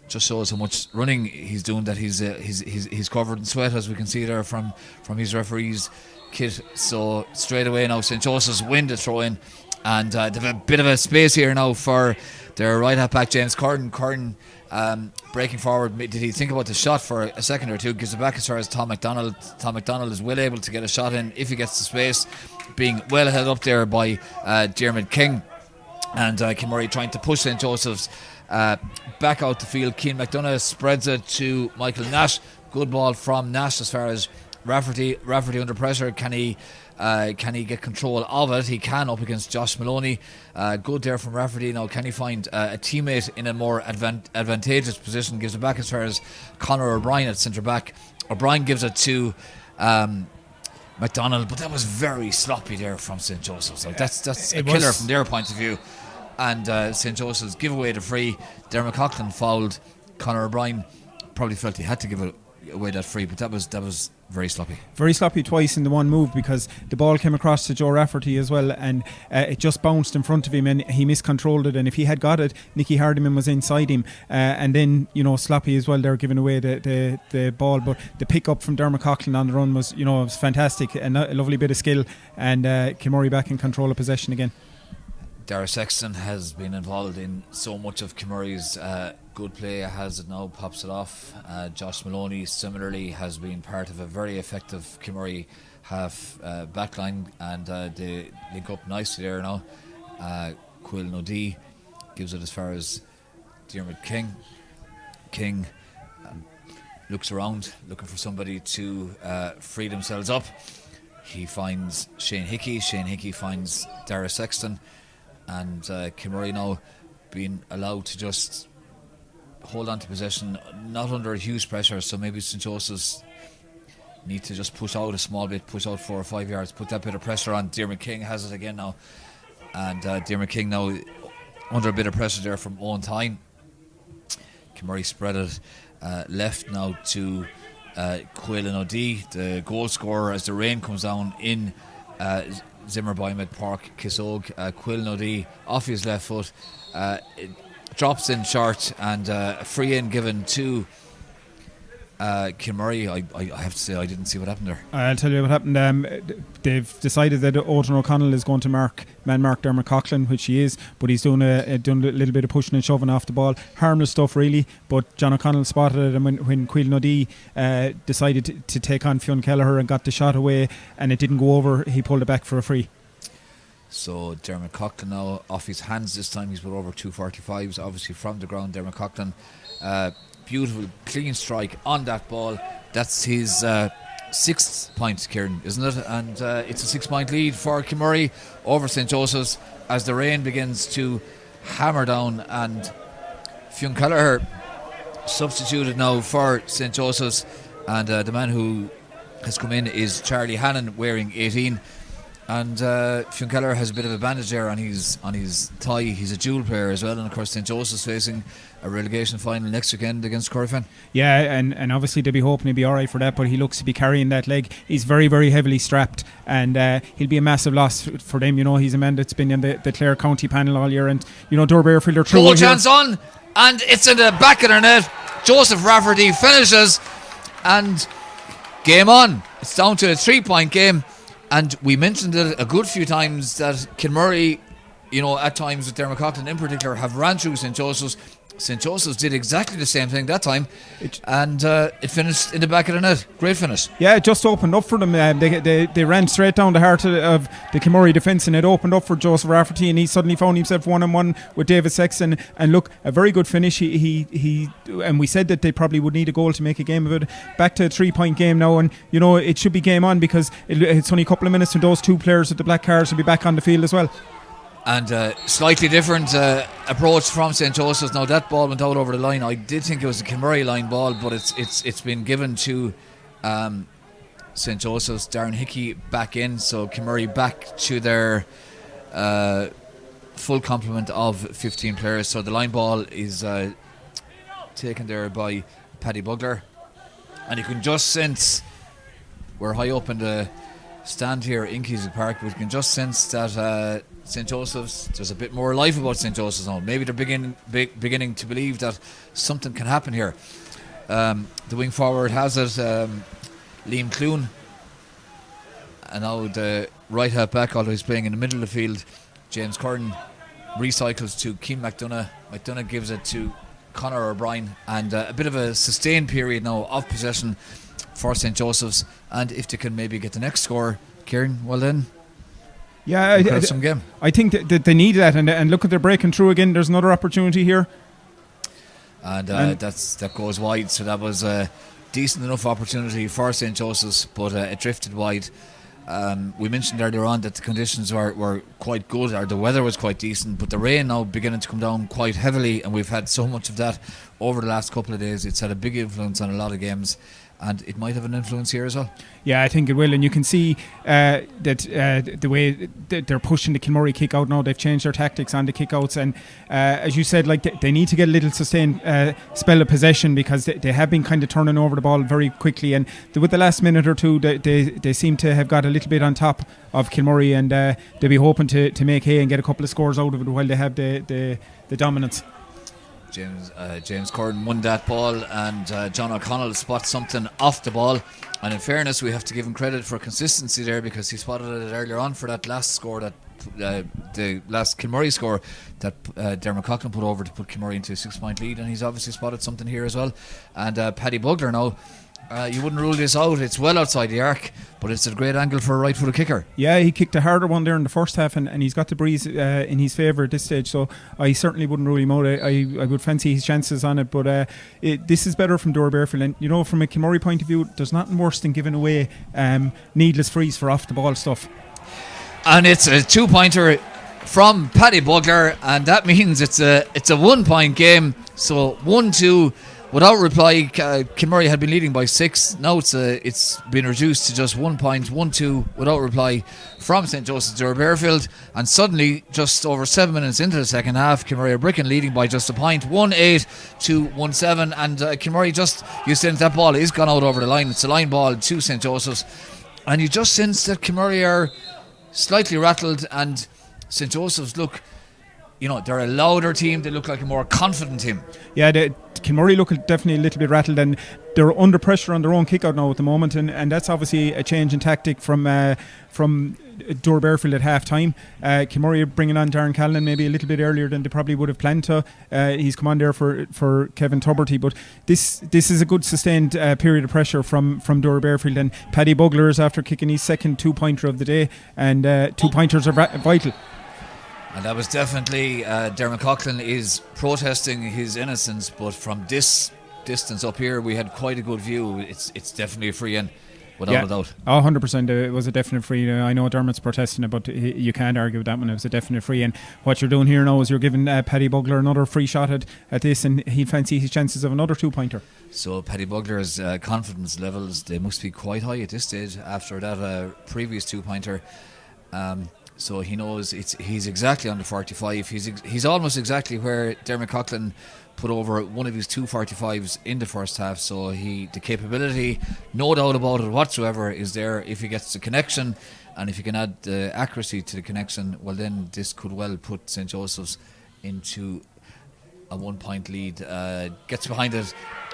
S1: just shows how much running he's doing, that he's covered in sweat, as we can see there from his referee's kit. So straight away now St. Joseph's win the throw in, and they have a bit of a space here now for their right half back James Curran. Breaking forward, did he think about the shot for a second or two? Gives it back as far as Tom McDonald. Tom McDonald is well able to get a shot in if he gets the space, being well held up there by Diarmuid King. And Kilmurry trying to push St. Joseph's back out the field. Keane McDonough spreads it to Michael Nash. Good ball from Nash as far as Rafferty under pressure. Can he get control of it? He can, up against Josh Maloney. Good there from Rafferty. Now can he find a teammate in a more advantageous position? Gives it back as far as Conor O'Brien at centre back. O'Brien gives it to McDonald, but that was very sloppy there from St. Joseph's. Like, that's a killer from their point of view. And St. Joseph's give away the free. Dermot Coughlin fouled Conor O'Brien. Probably felt he had to give it away, that free, but that was very sloppy. Very
S2: sloppy twice in the one move, because the ball came across to Joe Rafferty as well, and it just bounced in front of him and he miscontrolled it, and if he had got it, Nicky Hardiman was inside him, and then sloppy as well there, giving away the ball. But the pick up from Dermot Coughlin on the run was was fantastic, and a lovely bit of skill, and Kilmurry back in control of possession again.
S1: Dara Sexton has been involved in so much of Kilmurry's good play, has it now, pops it off. Josh Maloney similarly has been part of a very effective Kilmurry half backline, and they link up nicely there now. Quillan O'Dea gives it as far as Diarmuid King. King looks around, looking for somebody to free themselves up. He finds Shane Hickey. Shane Hickey finds Dara Sexton. And Kilmurry now being allowed to just hold on to possession, not under huge pressure. So maybe St. Joseph's need to just push out a small bit, push out 4 or 5 yards, put that bit of pressure on. Diarmuid King has it again now, and Diarmuid King now under a bit of pressure there from Owen Tyne. Kilmurry spread it left now to Quillan O'Dea, the goal scorer, as the rain comes down in Zimmer Biomet Park, Kissogue. Quillan O'Dea off his left foot, it drops in short, and a free in given to Kilmurry, I have to say I didn't see what happened there.
S2: I'll tell you what happened. They've decided that Odin O'Connell is going to mark Dermot Coughlin, which he is, but he's doing a little bit of pushing and shoving off the ball. Harmless stuff really, but John O'Connell spotted it, and when Quil Noddy decided to take on Fionn Kelleher and got the shot away and it didn't go over, he pulled it back for a free.
S1: So Dermot Coughlin now off his hands this time. He's put over 245s, obviously from the ground. Dermot Coughlin, beautiful clean strike on that ball. That's his 6th point, Kieran, isn't it? And it's a 6-point lead for Kilmurry over St. Joseph's as the rain begins to hammer down, and Fionn Kelleher substituted now for St. Joseph's, and the man who has come in is Charlie Hannon wearing 18. And Fionn Kelleher has a bit of a bandage there on his thigh. He's a dual player as well, and of course St. Joseph's facing a relegation final next weekend against Corofin.
S2: Yeah, and obviously they'll be hoping he'll be alright for that, but he looks to be carrying that leg. He's very, very heavily strapped, and he'll be a massive loss for them. You know, he's a man that's been in the Clare County panel all year, and you know, Doora Barefield are through.
S1: Goal chance on, and it's in the back of their net. Joseph Rafferty finishes, and game on. It's down to a 3-point game. And we mentioned it a good few times that Kilmurry, you know, at times with Dermot Coughlin in particular, have ran through St. Joseph's. St. Joseph's did exactly the same thing that time, and it finished in the back of the net. Great finish. Yeah,
S2: it just opened up for them. They ran straight down the heart of the Kilmurry defence, and it opened up for Joseph Rafferty, and he suddenly found himself 1-on-1 with David Sexton. And look, a very good finish. He and we said that they probably would need a goal to make a game of it. Back to a 3-point game now, and you know it should be game on because it's only a couple of minutes, and those two players with the black cards will be back on the field as well.
S1: And slightly different approach from St. Joseph's. Now that ball went out over the line. I did think it was a Kilmurry line ball, but it's been given to St. Joseph's. Darren Hickey back in, so Kilmurry back to their full complement of 15 players. So the line ball is taken there by Paddy Bugler, and you can just sense we're high up in the stand here in Keswick Park, but you can just sense that St. Joseph's, there's a bit more life about St. Joseph's now. Maybe they're beginning to believe that something can happen here. The wing forward has it, Liam Clune, and now the right half back, although he's playing in the middle of the field, James Curran recycles to Keane McDonough. McDonough gives it to Conor O'Brien, and a bit of a sustained period now of possession for St. Joseph's, and if they can maybe get the next score, Kieran, well then,
S2: yeah,
S1: some game.
S2: I think that they need that, and look at they're breaking through again. There's another opportunity here,
S1: and that goes wide. So that was a decent enough opportunity for St. Joseph's, but it drifted wide. We mentioned earlier on that the conditions were quite good, or the weather was quite decent, but the rain now beginning to come down quite heavily, and we've had so much of that over the last couple of days. It's had a big influence on a lot of games, and it might have an influence here as well. Yeah,
S2: I think it will, and you can see that the way they're pushing the Kilmurry kick out now, they've changed their tactics on the kick outs, and as you said, like they need to get a little sustained spell of possession, because they have been kind of turning over the ball very quickly, and with the last minute or two they seem to have got a little bit on top of Kilmurry, and they'll be hoping to make hay and get a couple of scores out of it while they have the dominance.
S1: James Curran won that ball, and John O'Connell spots something off the ball, and in fairness we have to give him credit for consistency there, because he spotted it earlier on for that last score, that the last Kilmurry score that Dermot Coughlin put over to put Kilmurry into a 6-point lead, and he's obviously spotted something here as well. And Paddy Bugler now, you wouldn't rule this out. It's well outside the arc, but it's a great angle for a right-footed kicker.
S2: Yeah, he kicked a harder one there in the first half, and he's got the breeze in his favour at this stage, so I certainly wouldn't rule him out. I would fancy his chances on it, but this is better from Doora Barefield, and you know, from a Kilmurry point of view, there's nothing worse than giving away needless frees for off-the-ball stuff.
S1: And it's a 2-pointer from Paddy Bugler, and that means it's a 1-point game, so 1-2 without reply. Kilmurry had been leading by 6. Now it's been reduced to just 1 point. 1-2 without reply from St. Joseph's Doora Barefield, and suddenly just over 7 minutes into the second half, Kilmurry Ibrickane leading by just a point, 1-8 to 1-7, and Kilmurry just, you sense that ball is gone out over the line. It's a line ball to St. Joseph's, and you just sense that Kilmurry are slightly rattled, and St. Joseph's look, they're a louder team. They look like a more confident team.
S2: Yeah, Kilmurry look definitely a little bit rattled, and they're under pressure on their own kick-out now at the moment, and that's obviously a change in tactic from Doora Barefield at half-time. Kilmurry are bringing on Darren Callan maybe a little bit earlier than they probably would have planned to. He's come on there for Kevin Tuberty, but this is a good sustained period of pressure from Doora Barefield, and Paddy Bugler is after kicking his second 2-pointer of the day, and 2-pointers are vital.
S1: And that was definitely Dermot Coughlin is protesting his innocence, but from this distance up here we had quite a good view. It's definitely a free in, without a doubt.
S2: 100%. It was a definite free. I know Dermot's protesting it, but you can't argue with that one. It was a definite free in. What you're doing here now is you're giving Paddy Bugler another free shot at this, and he'd fancy his chances of another 2-pointer.
S1: So Paddy Bugler's confidence levels, they must be quite high at this stage after that previous 2-pointer. So he knows he's exactly under 45. He's almost exactly where Dermot Coughlin put over one of his 2:45s in the first half. So the capability, no doubt about it whatsoever, is there. If he gets the connection, and if he can add the accuracy to the connection, well then this could well put St. Joseph's into a 1-point lead. Gets behind it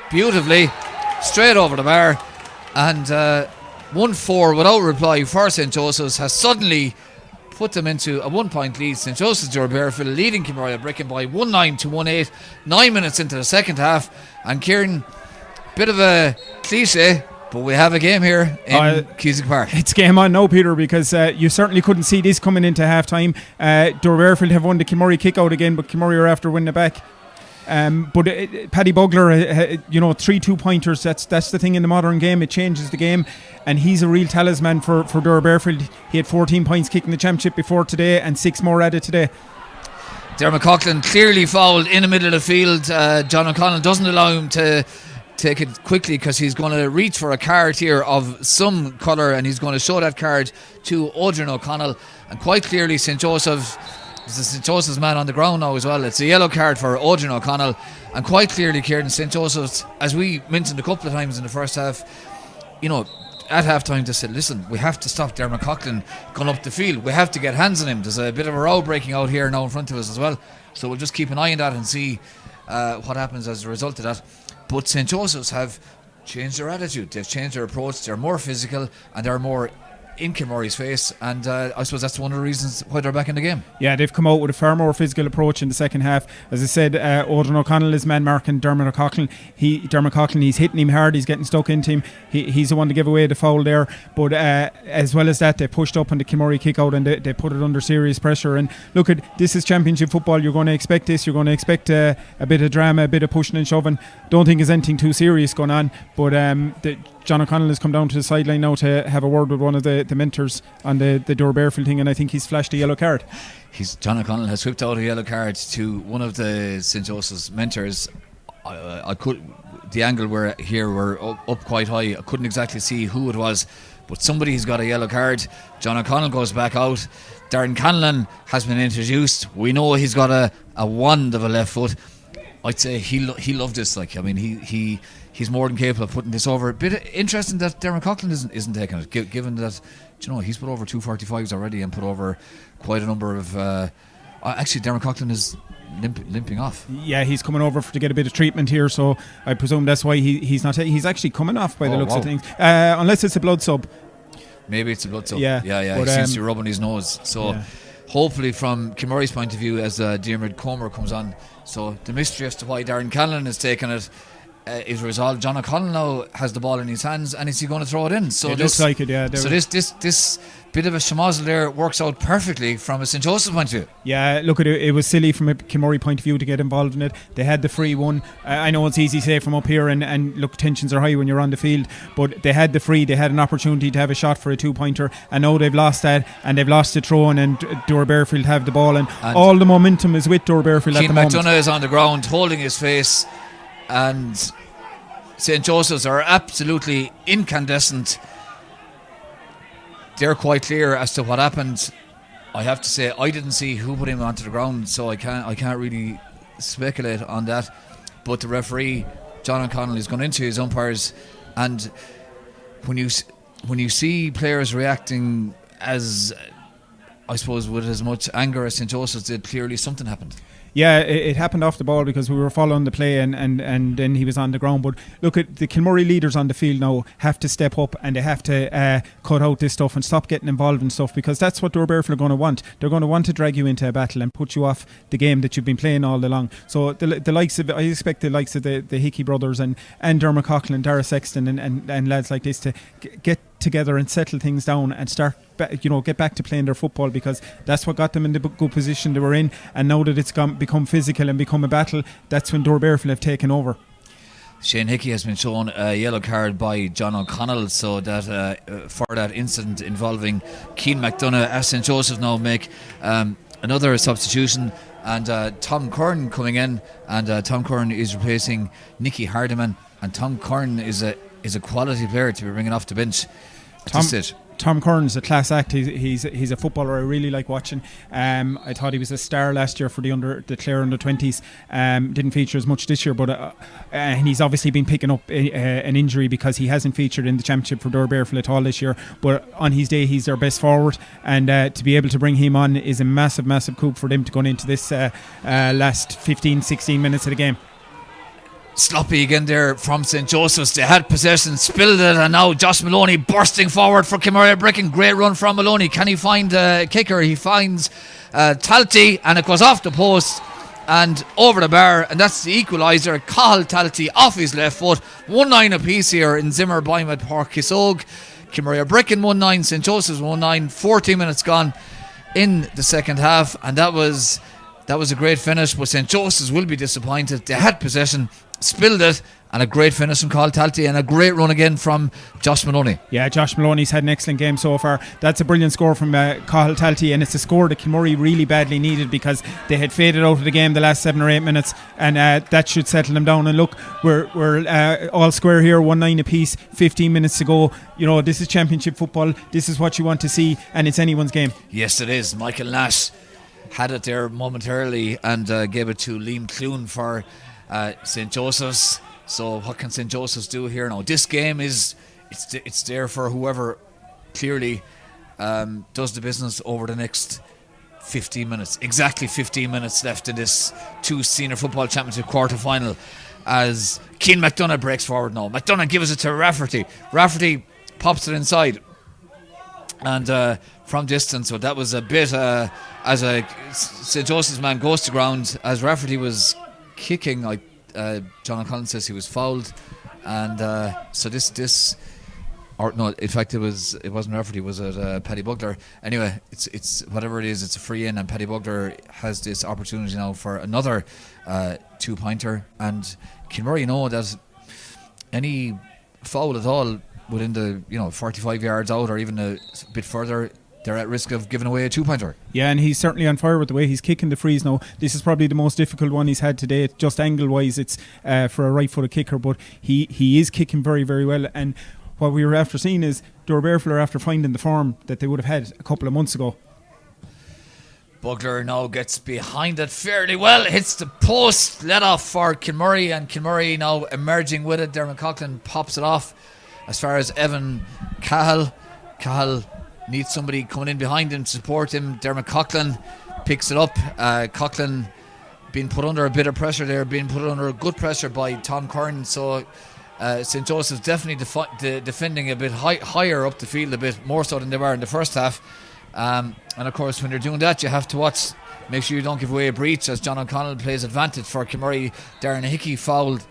S1: beautifully, straight over the bar, and 1-4 without reply for St. Joseph's has suddenly put them into a 1-point lead. St. Joseph's Doora Barefield leading Kilmurry Ibrickane by 1-9 to 1-8, 9 minutes into the second half. And Kieran, bit of a cliche, but we have a game here in Keswick Park.
S2: It's game on now, Peter, because you certainly couldn't see this coming into half time. Doora Barefield have won the Kilmurry kick out again, but Kilmurry are after winning it back. But Paddy Bugler, 3 2-pointers, that's the thing in the modern game. It changes the game, and he's a real talisman for Doora Barefield. He had 14 points kicking the championship before today, and 6 more added today.
S1: Dermot Coughlin clearly fouled in the middle of the field. John O'Connell doesn't allow him to take it quickly because he's going to reach for a card here of some colour, and he's going to show that card to Odrin O'Connell. And quite clearly St. Joseph's man on the ground now as well. It's a yellow card for Odrin O'Connell, and quite clearly, Kieran, St. Joseph's, as we mentioned a couple of times in the first half, at half time they said, listen, we have to stop Dermot Coughlin going up the field. We have to get hands on him. There's a bit of a row breaking out here now in front of us as well, so we'll just keep an eye on that and see what happens as a result of that. But St. Joseph's have changed their attitude, they've changed their approach, they're more physical and they're more in Kilmurry's face, and I suppose that's one of the reasons why they're back in the game. Yeah,
S2: they've come out with a far more physical approach in the second half. As I said, Odrin O'Connell is man marking Dermot Coughlin. He's hitting him hard, he's getting stuck into him. He's the one to give away the foul there, but as well as that, they pushed up on the Kilmurry kick out and they put it under serious pressure. And look, this is championship football. You're going to expect this. You're going to expect a bit of drama, a bit of pushing and shoving. Don't think there's anything too serious going on, but John O'Connell has come down to the sideline now to have a word with one of the mentors on the Doora Barefield thing, and I think he's flashed a yellow card.
S1: John O'Connell has whipped out a yellow card to one of the St. Joseph's mentors. The angle we're up quite high. I couldn't exactly see who it was, but somebody's got a yellow card. John O'Connell goes back out. Darren Canlan has been introduced. We know he's got a wand of a left foot. I'd say he loved this. He's more than capable of putting this over. A bit interesting that Dermot Coughlin isn't taking it, given that he's put over 2:45s already and put over quite a number of. Actually, Dermot Coughlin is limping off.
S2: Yeah, he's coming over to get a bit of treatment here, so I presume that's why he's not. He's actually coming off by the looks of things, unless it's a blood sub.
S1: Maybe it's a blood sub.
S2: Yeah.
S1: But, he seems to be rubbing his nose. So. Yeah. Hopefully from Kilmurry's point of view, as Diarmuid Comer comes on, so the mystery as to why Darren Callan is taking it is resolved. John O'Connell now has the ball in his hands, and is he going to throw it in? So
S2: it looks like it, yeah.
S1: So this bit of a schmozzle there works out perfectly from a St. Joseph's point of view.
S2: Yeah, look, it was silly from a Kilmurry point of view to get involved in it. They had the free one. I know it's easy to say from up here, and look, tensions are high when you're on the field, but they had the free. They had an opportunity to have a shot for a 2-pointer, and now they've lost that, and they've lost the throw, and Doora Barefield have the ball, and all the momentum is with Doora Barefield at the moment.
S1: McDonough is on the ground holding his face, and St. Joseph's are absolutely incandescent. They're quite clear as to what happened. I have to say, I didn't see who put him onto the ground, so I can't really speculate on that. But the referee, John O'Connell, is gone into his umpires, and when you see players reacting as I suppose with as much anger as St. Joseph's did, clearly something happened.
S2: Yeah, it happened off the ball because we were following the play and then he was on the ground. But look, at the Kilmurry leaders on the field now have to step up and they have to cut out this stuff and stop getting involved in stuff, because that's what Doora Barefield are going to want. They're going to want to drag you into a battle and put you off the game that you've been playing all along. So the likes of, I expect the likes of the Hickey brothers and Dermot Coughlin, Dara Sexton and lads like this to get together and settle things down and start get back to playing their football, because that's what got them in the good position they were in. And now that it's become physical and become a battle, that's when Doora Barefield have taken over.
S1: Shane Hickey has been shown a yellow card by John O'Connell, so that for that incident involving Keane McDonough, as St. Joseph now make another substitution, and Tom Curran coming in, and Tom Curran is replacing Nicky Hardiman, and Tom Curran is a quality player to be bringing off the bench at this stage.
S2: Tom Curran's a class act. He's a footballer I really like watching. I thought he was a star last year for the Clare under 20s. Didn't feature as much this year, but and he's obviously been picking up an injury because he hasn't featured in the championship for Doora Barefield at all this year. But on his day, he's their best forward, and to be able to bring him on is a massive coup for them to go into this last 15-16 minutes of the game.
S1: Sloppy again there from St. Joseph's. They had possession, spilled it, and now Josh Maloney bursting forward for Kilmurry Ibrickane. Great run from Maloney. Can he find a kicker? He finds Talty, and it goes off the post and over the bar, and that's the equaliser. Cahill Talty off his left foot. 1-9 apiece here in Zimmer, Bymet, Park Kisog. Kilmurry Ibrickane 1-9, St. Joseph's 1-9. 14 minutes gone in the second half, and that was a great finish, but St. Joseph's will be disappointed. They had possession, spilled it, and a great finish from Cahill Talty, and a great run again from Josh Maloney.
S2: Yeah, Josh Maloney's had an excellent game so far. That's a brilliant score from Cahill Talty, and it's a score that Kilmurry really badly needed, because they had faded out of the game the last 7 or 8 minutes, and that should settle them down. And look, we're all square here, 1-9 apiece, 15 minutes to go. This is championship football. This is what you want to see, and it's anyone's game.
S1: Yes, it is. Michael Nash had it there momentarily and gave it to Liam Clune for St. Joseph's. So what can St. Joseph's do here now? This game it's there for whoever clearly does the business over the next 15 minutes. Exactly 15 minutes left in this TUS Senior Football Championship quarter final, as Keane McDonough breaks forward now. McDonough gives it to Rafferty. Rafferty pops it inside, and from distance, so that was a bit as a St. Joseph's man goes to ground as Rafferty was kicking. John O'Connell says he was fouled, and so this or no, in fact it wasn't Rafferty, was it Paddy Bugler? Anyway, it's whatever it is, it's a free in, and Paddy Bugler has this opportunity now for another 2-pointer, and Kilmurry know that any foul at all within the 45 yards out or even a bit further, they're at risk of giving away a 2-pointer. Yeah,
S2: and he's certainly on fire with the way he's kicking the frees now. This is probably the most difficult one he's had today. Just angle-wise, it's for a right-footed kicker, but he is kicking very, very well. And what we were after seeing is Doora Barefield are after finding the form that they would have had a couple of months ago.
S1: Bugler now gets behind it fairly well, hits the post, let off for Kilmurry, and Kilmurry now emerging with it. Dermot Coughlin pops it off as far as Evan Cahill. Cahill needs somebody coming in behind him to support him. Dermot Coughlin picks it up. Coughlin being put under a bit of pressure there, being put under good pressure by Tom Curran. So St. Joseph's definitely defending a bit higher up the field, a bit more so than they were in the first half. And of course, when you're doing that, you have to make sure you don't give away a breach, as John O'Connell plays advantage for Kilmurry. Darren Hickey fouled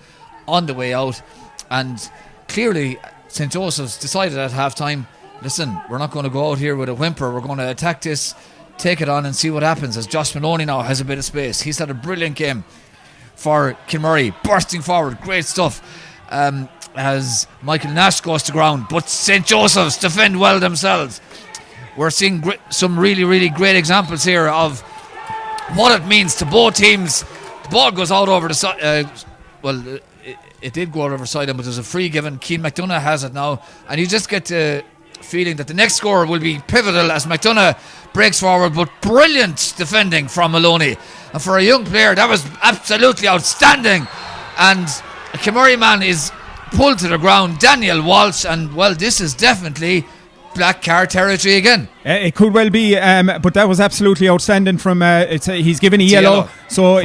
S1: on the way out, and clearly St. Joseph's decided at half time, listen, we're not going to go out here with a whimper, we're going to attack this, take it on and see what happens, as Josh Maloney now has a bit of space. He's had a brilliant game for Kilmurry, bursting forward, great stuff, as Michael Nash goes to ground, but St. Joseph's defend well themselves. We're seeing some really, really great examples here of what it means to both teams. The ball goes out over the side. It did go out over the side, but there's a free given. Keane McDonough has it now, and you just get the feeling that the next score will be pivotal as McDonough breaks forward. But brilliant defending from Maloney, and for a young player, that was absolutely outstanding. And a Kilmurry man is pulled to the ground, Daniel Walsh, and well, this is definitely black card territory again.
S2: It could well be, but that was absolutely outstanding from. He's given a yellow, so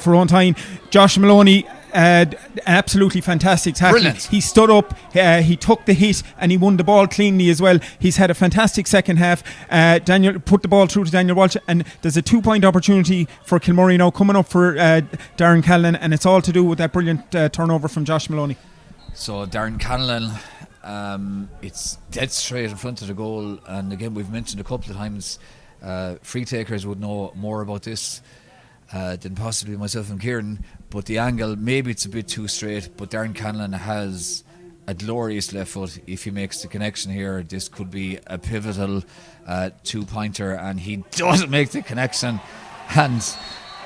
S2: for own time. Josh Maloney. Absolutely fantastic tackle.
S1: Brilliant.
S2: He stood up, he took the hit, and he won the ball cleanly as well. He's had a fantastic second half. Daniel put the ball through to Daniel Walsh, and there's a 2-point opportunity for Kilmurry now coming up for Darren Callan, and it's all to do with that brilliant turnover from Josh Maloney.
S1: So Darren Callan, it's dead straight in front of the goal, and again we've mentioned a couple of times, free takers would know more about this than possibly myself and Kieran, but the angle, maybe it's a bit too straight, but Darren Canlan has a glorious left foot. If he makes the connection here, this could be a pivotal 2-pointer, and he doesn't make the connection, and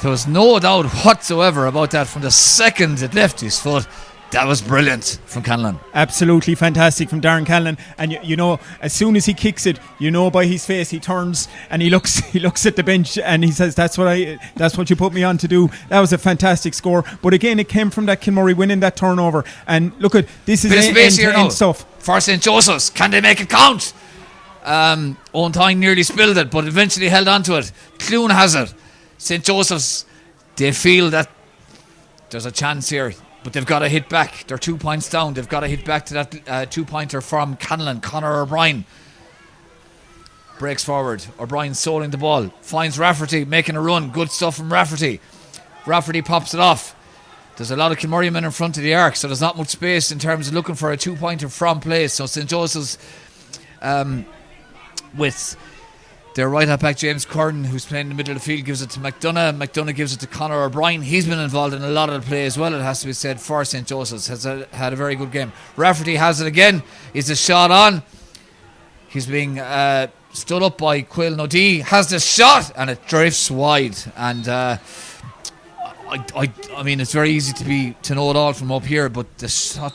S1: there was no doubt whatsoever about that from the second it left his foot. That was brilliant from Canlan.
S2: Absolutely fantastic from Darren Canlan. And you know, as soon as he kicks it, you know by his face he turns and he looks at the bench and he says, that's what you put me on to do. That was a fantastic score. But again, it came from that Kilmurry winning that turnover. And look at this is end stuff.
S1: For St. Joseph's, can they make it count? Owen Tyne nearly spilled it, but eventually held on to it. Clune has it. St. Joseph's, they feel that there's a chance here, but they've got to hit back. They're 2 points down. They've got to hit back to that 2-pointer from Canlan. Conor O'Brien breaks forward. O'Brien soling the ball. Finds Rafferty making a run. Good stuff from Rafferty. Rafferty pops it off. There's a lot of Kilmurry men in front of the arc, so there's not much space in terms of looking for a 2-pointer from place. So St. Joseph's with their right half back James Curran, who's playing in the middle of the field, gives it to McDonough. McDonough gives it to Conor O'Brien. He's been involved in a lot of the play as well, it has to be said, for St. Joseph's. Has had a very good game. Rafferty has it again. Is the shot on? He's being stood up by Quill Nodee. Has the shot, and it drifts wide. And I mean, it's very easy to know it all from up here, but the shot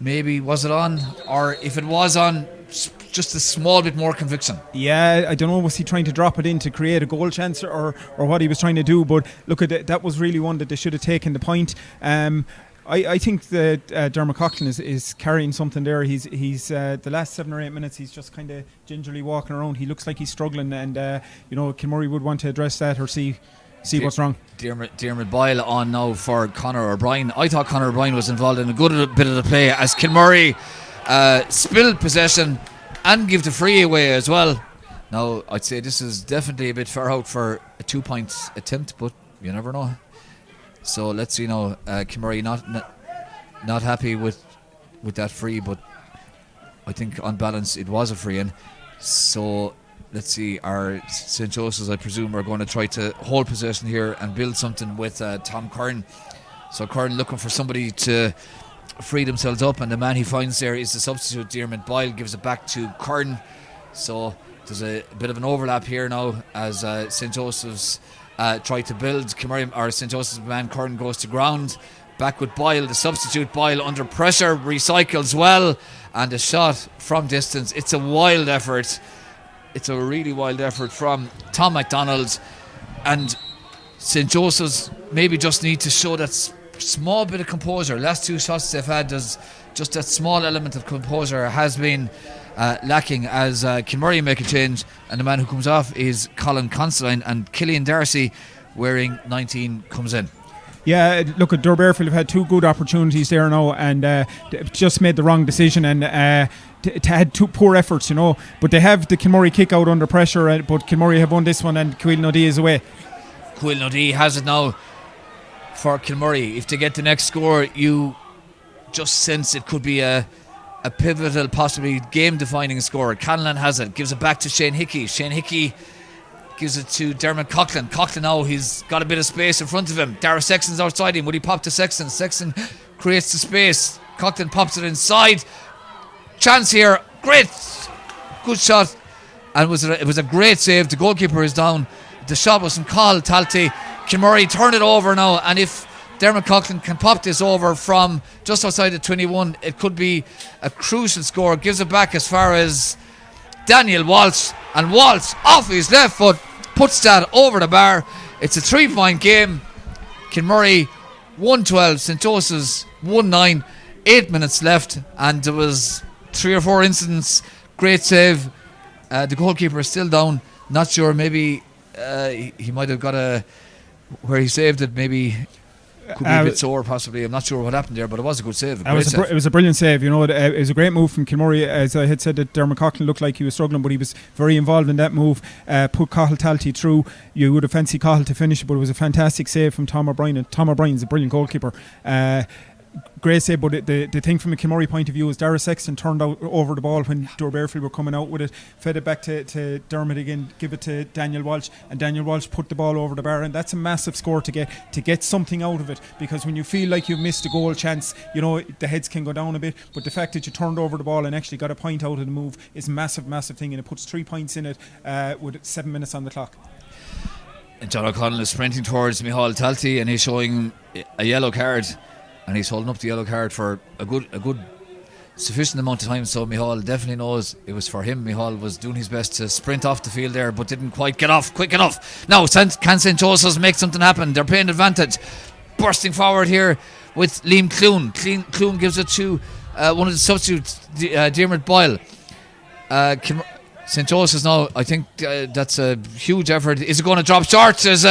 S1: maybe was it on, or if it was on, just a small bit more conviction.
S2: Yeah, I don't know, was he trying to drop it in to create a goal chance or what he was trying to do, but look at it, that was really one that they should have taken the point. I think that Dermot Coughlin is carrying something there. He's the last 7 or 8 minutes he's just kind of gingerly walking around. He looks like he's struggling, and Kilmurry would want to address that or see what's wrong.
S1: Diarmuid Boyle on now for Conor O'Brien. I thought Conor O'Brien was involved in a good bit of the play as Kilmurry spilled possession and give the free away as well. Now, I'd say this is definitely a bit far out for a 2-point attempt, but you never know. So let's see now. Kilmurry not happy with that free, but I think on balance it was a free in. So let's see. Our St. Joseph's, I presume, are going to try to hold possession here and build something with Tom Curran. So Curran looking for somebody to free themselves up, and the man he finds there is the substitute. Diarmuid Boyle gives it back to Curran. So there's a bit of an overlap here now as St. Joseph's try to build. Kilmurry, or St. Joseph's man Curran goes to ground. Back with Boyle, the substitute. Boyle under pressure, recycles well, and a shot from distance. It's a wild effort. It's a really wild effort from Tom MacDonald, and St. Joseph's maybe just need to show that small bit of composure. Last 2 shots they've had, there's just that small element of composure has been lacking as Kilmurry make a change, and the man who comes off is Colin Considine, and Killian Darcy wearing 19 comes in.
S2: Yeah, look at Doora Barefield have had 2 good opportunities there now, and just made the wrong decision, and had 2 poor efforts, but they have the Kilmurry kick out under pressure, but Kilmurry have won this one, and Quill Nodee is away.
S1: Quill Nodee has it now for Kilmurry. If they get the next score, you just sense it could be a pivotal, possibly game-defining score. Canlan has it, gives it back to Shane Hickey. Shane Hickey gives it to Dermot Coughlin. Coughlin now, he's got a bit of space in front of him. Dara Sexton's outside him. Would he pop to Sexton? Sexton creates the space. Coughlin pops it inside. Chance here. Great. Good shot. And it was a great save. The goalkeeper is down. The shot was from Carl Talty. Kilmurry turn it over now, and if Dermot Coughlin can pop this over from just outside the 21, it could be a crucial score. Gives it back as far as Daniel Walsh, and Walsh off his left foot puts that over the bar. It's a 3-point game. Kilmurry 1-12, St. Joseph's 1-9, 8 minutes left, and there was 3 or 4 incidents. Great save. The goalkeeper is still down. Not sure, maybe he might have got where he saved it, maybe could be a bit sore possibly. I'm not sure what happened there, but it was a good save.
S2: It was a brilliant save. You know, it was a great move from Kilmurry. As I had said, that Dermot Coughlin looked like he was struggling, but he was very involved in that move. Put Cathal Talty through. You would have fancied Cathal to finish it, but it was a fantastic save from Tom O'Brien. And Tom O'Brien's a brilliant goalkeeper. Great save, but the thing from a Kilmurry point of view is Dara Sexton turned out over the ball when Doora Barefield were coming out with it, fed it back to Dermot again, give it to Daniel Walsh, and Daniel Walsh put the ball over the bar, and that's a massive score to get something out of it, because when you feel like you've missed a goal chance, you know, the heads can go down a bit, but the fact that you turned over the ball and actually got a point out of the move is a massive thing, and it puts 3 points in it with 7 minutes on the clock.
S1: And John O'Connell is sprinting towards Micheál Talty, and he's showing a yellow card. And he's holding up the yellow card for a good sufficient amount of time, so Micheál definitely knows it was for him. Micheál was doing his best to sprint off the field there, but didn't quite get off quick enough. Now can St. Joseph's make something happen? They're playing advantage. Bursting forward here with Liam Clune. Clune gives it to one of the substitutes, Diarmuid Boyle. St. Joseph's now, I think that's a huge effort. Is it going to drop short? There's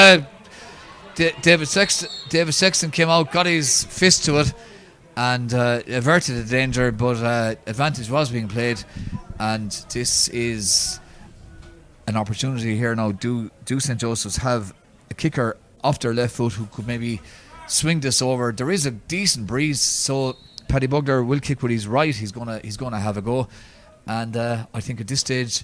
S1: David Sexton came out, got his fist to it, and averted the danger, but advantage was being played, and this is an opportunity here now. Do St. Joseph's have a kicker off their left foot who could maybe swing this over? There is a decent breeze, so Paddy Bugler will kick with his right. He's gonna have a go, and I think at this stage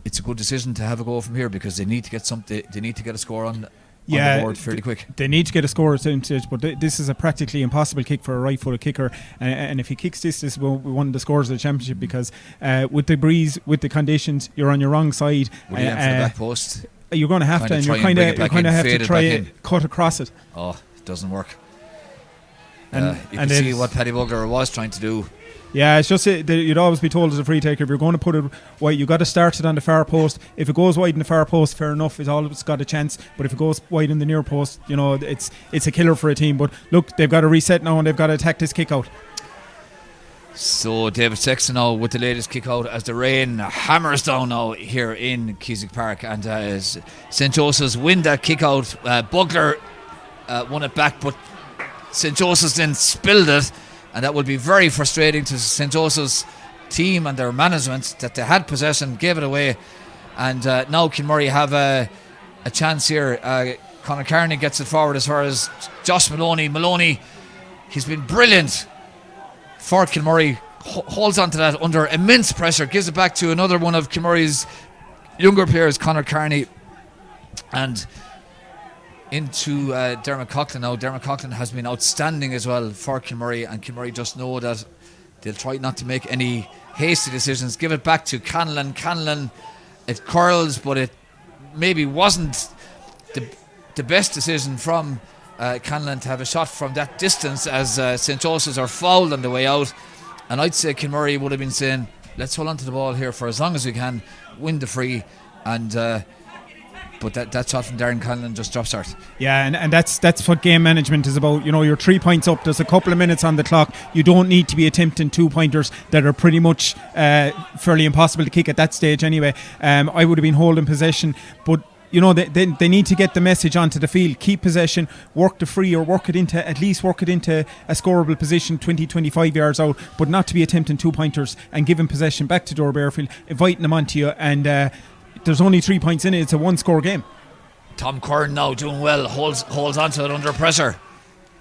S1: it's a good decision to have a go from here, because they need to get something. They need to get a score on the board fairly quick. They
S2: need to get a score at some stage, but this is a practically impossible kick for a right-footed kicker, and if he kicks this will be one of the scores of the championship, because with the breeze, with the conditions, you're on your wrong side.
S1: For the back post,
S2: you're going to have to, and you're kind of have to try and cut across it.
S1: Oh, it doesn't work. You can see what Paddy Bugler was trying to do.
S2: Yeah, it's just you'd always be told as a free taker, if you're going to put it wide, you've got to start it on the far post. If it goes wide in the far post, fair enough, it's always got a chance. But if it goes wide in the near post, you know, it's a killer for a team. But look, they've got to reset now, and they've got to attack this kick out.
S1: So David Sexton now with the latest kick out as the rain hammers down now here in Keswick Park, and as St. Joseph's win that kick out, Bugler won it back, but St. Joseph's then spilled it. And that would be very frustrating to St. Joseph's team and their management, that they had possession, gave it away. And now Kilmurry have a chance here. Conor Carney gets it forward as far as Josh Maloney. Maloney, he's been brilliant for Kilmurry. Holds on to that under immense pressure. Gives it back to another one of Kilmurry's younger players, Conor Carney. And into Dermot Coughlin now. Dermot Coughlin has been outstanding as well for Kilmurry, and Kilmurry just know that they'll try not to make any hasty decisions. Give it back to Canlan. Canlan, it curls, but it maybe wasn't the best decision from Canlan to have a shot from that distance, as St. Joseph's are fouled on the way out. And I'd say Kilmurry would have been saying, let's hold on to the ball here for as long as we can, win the free, and but that shot from Darren Canlan just drops short.
S2: Yeah, and that's what game management is about. You know, you're 3 points up, there's a couple of minutes on the clock. You don't need to be attempting 2-pointers that are pretty much fairly impossible to kick at that stage anyway. I would have been holding possession, but you know, they need to get the message onto the field. Keep possession, work the free, or work it into a scoreable position 20-25 yards out, but not to be attempting 2-pointers and giving possession back to Doora Barefield, inviting them onto you, and there's only 3 points in it. It's a 1-score game.
S1: Tom Curran now doing well, holds onto it under pressure.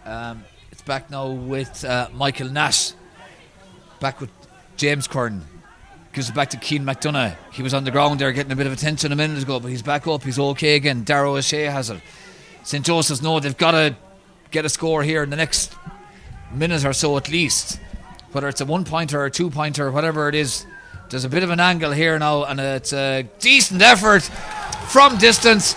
S1: It's back now with Michael Nash, back with James Curran. Gives it back to Keane McDonough. He was on the ground there getting a bit of attention a minute ago, but he's back up, he's okay again. Darrow O'Shea has it. St. Joseph's know they've got to get a score here in the next minute or so at least, whether it's a 1-pointer or a 2-pointer, whatever it is. There's a bit of an angle here now, and it's a decent effort from distance.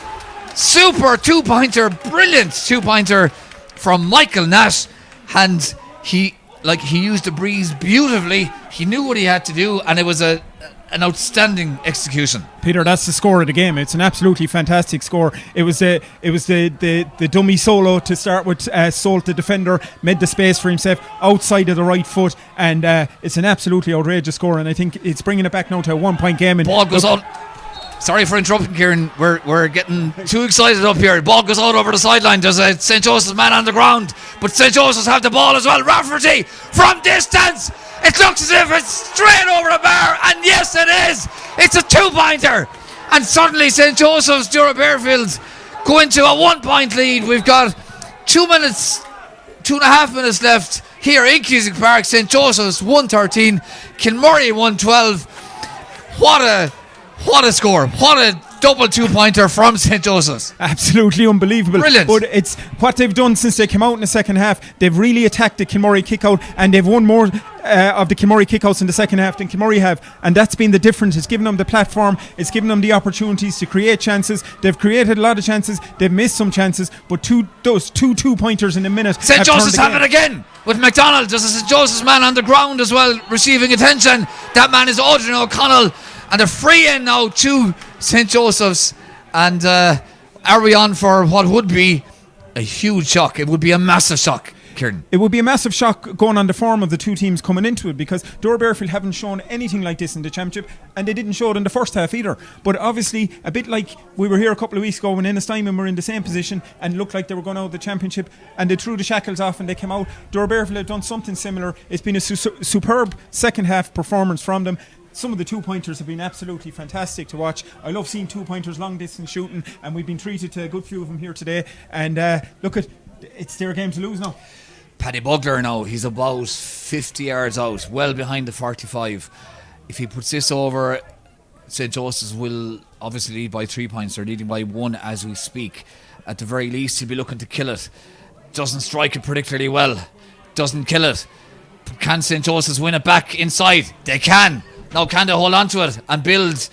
S1: Super 2-pointer, brilliant 2-pointer from Michael Nash, and he used the breeze beautifully. He knew what he had to do, and it was a an outstanding execution.
S2: Peter, that's the score of the game. It's an absolutely fantastic score. It was the dummy solo to start with. Solt, the defender, made the space for himself outside of the right foot, and it's an absolutely outrageous score. And I think it's bringing it back now to a 1 point game. And
S1: ball goes out. Sorry for interrupting, Kieran. We're getting too excited up here. Ball goes out over the sideline. There's a St. Joseph's man on the ground, but St. Joseph's have the ball as well. Rafferty from distance. It looks as if it's straight over the bar, and yes, it is. It's a 2-pointer, and suddenly St. Joseph's, Doora Barefield, go into a 1 point lead. We've got 2.5 minutes left here in Cusack Park. St. Joseph's 113, Kilmurry 112. What a score! What a double 2-pointer from St. Joseph's.
S2: Absolutely unbelievable.
S1: Brilliant.
S2: But it's what they've done since they came out in the second half. They've really attacked the Kilmurry kick-out, and they've won more of the Kilmurry kick-outs in the second half than Kilmurry have, and that's been the difference. It's given them the platform, it's given them the opportunities to create chances. They've created a lot of chances, they've missed some chances, but those two 2-pointers in a minute.
S1: St. Joseph's have it again with McDonald. There's a St. Joseph's man on the ground as well, receiving attention. That man is Audrey O'Connell, and a free in now to St. Joseph's. And are we on for what would be a huge shock? It would be a massive shock, Kieran.
S2: It would be a massive shock going on the form of the two teams coming into it, because Doora Barefield haven't shown anything like this in the championship, and they didn't show it in the first half either. But obviously, a bit like we were here a couple of weeks ago when Ennistimon were in the same position and looked like they were going out of the championship, and they threw the shackles off and they came out. Doora Barefield have done something similar. It's been a superb second half performance from them. Some of the 2-pointers have been absolutely fantastic to watch. I love seeing 2-pointers, long distance shooting, and we've been treated to a good few of them here today. And it's their game to lose now.
S1: Paddy Bugler now, he's about 50 yards out, well behind the 45. If he puts this over, St. Joseph's will obviously lead by 3 points. They're leading by 1 as we speak. At the very least, he'll be looking to kill it. Doesn't strike it particularly well. Doesn't kill it. Can St. Joseph's win it back inside? They can. Now can they hold on to it and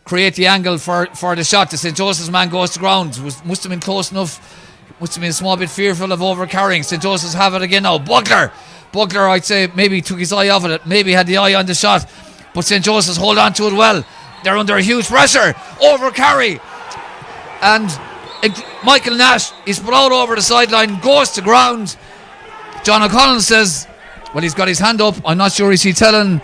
S1: create the angle for the shot? The St. Joseph's man goes to ground. Must have been close enough. Must have been a small bit fearful of overcarrying. St. Joseph's have it again now. Bugler, I'd say, maybe took his eye off it. Maybe had the eye on the shot. But St. Joseph's hold on to it well. They're under a huge pressure. Overcarry. And Michael Nash is put out over the sideline, goes to ground. John O'Connell says, well, he's got his hand up. I'm not sure, is he telling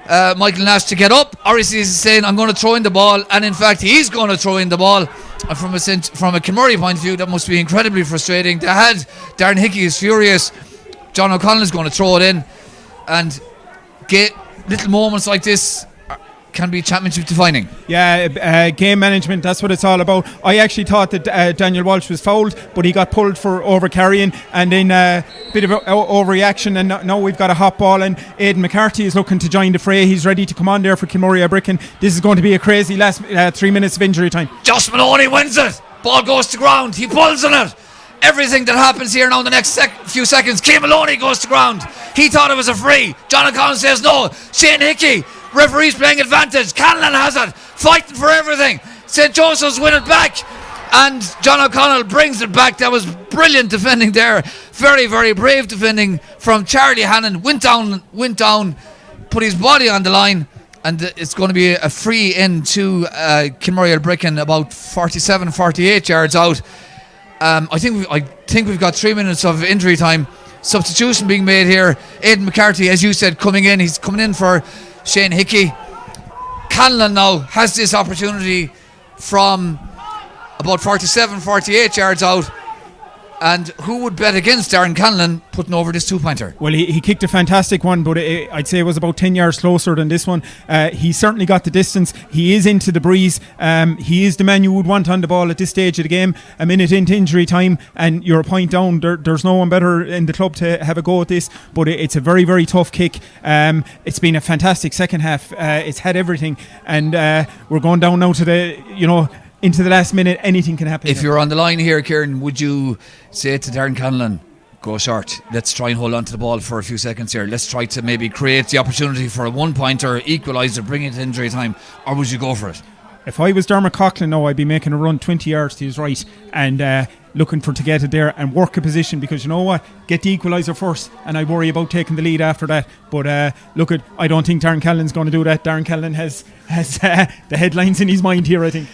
S1: Michael Nash to get up, or is he saying I'm going to throw in the ball? And in fact, he's going to throw in the ball. And from a Kilmurry point of view, that must be incredibly frustrating. They had Darren Hickey is furious. John O'Connell is going to throw it in, and get little moments like this can be championship defining.
S2: Yeah, game management, that's what it's all about. I actually thought that Daniel Walsh was fouled, but he got pulled for overcarrying, and then a bit of overreaction, and now we've got a hot ball, and Aidan McCarthy is looking to join the fray. He's ready to come on there for Kilmurry Ibrickane. This is going to be a crazy last 3 minutes of injury time.
S1: Josh Maloney wins it. Ball goes to ground. He pulls on it. Everything that happens here now in the next few seconds, Cian Maloney goes to ground. He thought it was a free. John O'Connell says no. Shane Hickey, referee's playing advantage. Canlan has it, fighting for everything. St. Joseph's win it back, and John O'Connell brings it back. That was brilliant defending there. Very, very brave defending from Charlie Hannon. Went down, put his body on the line, and it's going to be a free in to Kilmurry Ibrickane, about 47, 48 yards out. I think we've got 3 minutes of injury time. Substitution being made here. Aidan McCarthy, as you said, coming in. He's coming in for Shane Hickey. Canlan now has this opportunity from about 47, 48 yards out. And who would bet against Darren Canlan putting over this 2-pointer?
S2: Well, he kicked a fantastic one, but I'd say it was about 10 yards closer than this one. He certainly got the distance. He is into the breeze. He is the man you would want on the ball at this stage of the game. A minute into injury time, and you're a point down. There's no one better in the club to have a go at this, but it's a very, very tough kick. It's been a fantastic second half. It's had everything, and we're going down now to into the last minute. Anything can happen.
S1: If you're on the line here, Kieran, would you say to Darren Canlan, go short, let's try and hold on to the ball for a few seconds here, let's try to maybe create the opportunity for a 1-pointer, equaliser, bring it to injury time, or would you go for it?
S2: If I was Dermot Coughlin, I'd be making a run 20 yards to his right, and looking to get it there and work a position, because you know what, get the equaliser first and I worry about taking the lead after that. But I don't think Darren Callan's going to do that. Darren Callan has the headlines in his mind here, I think.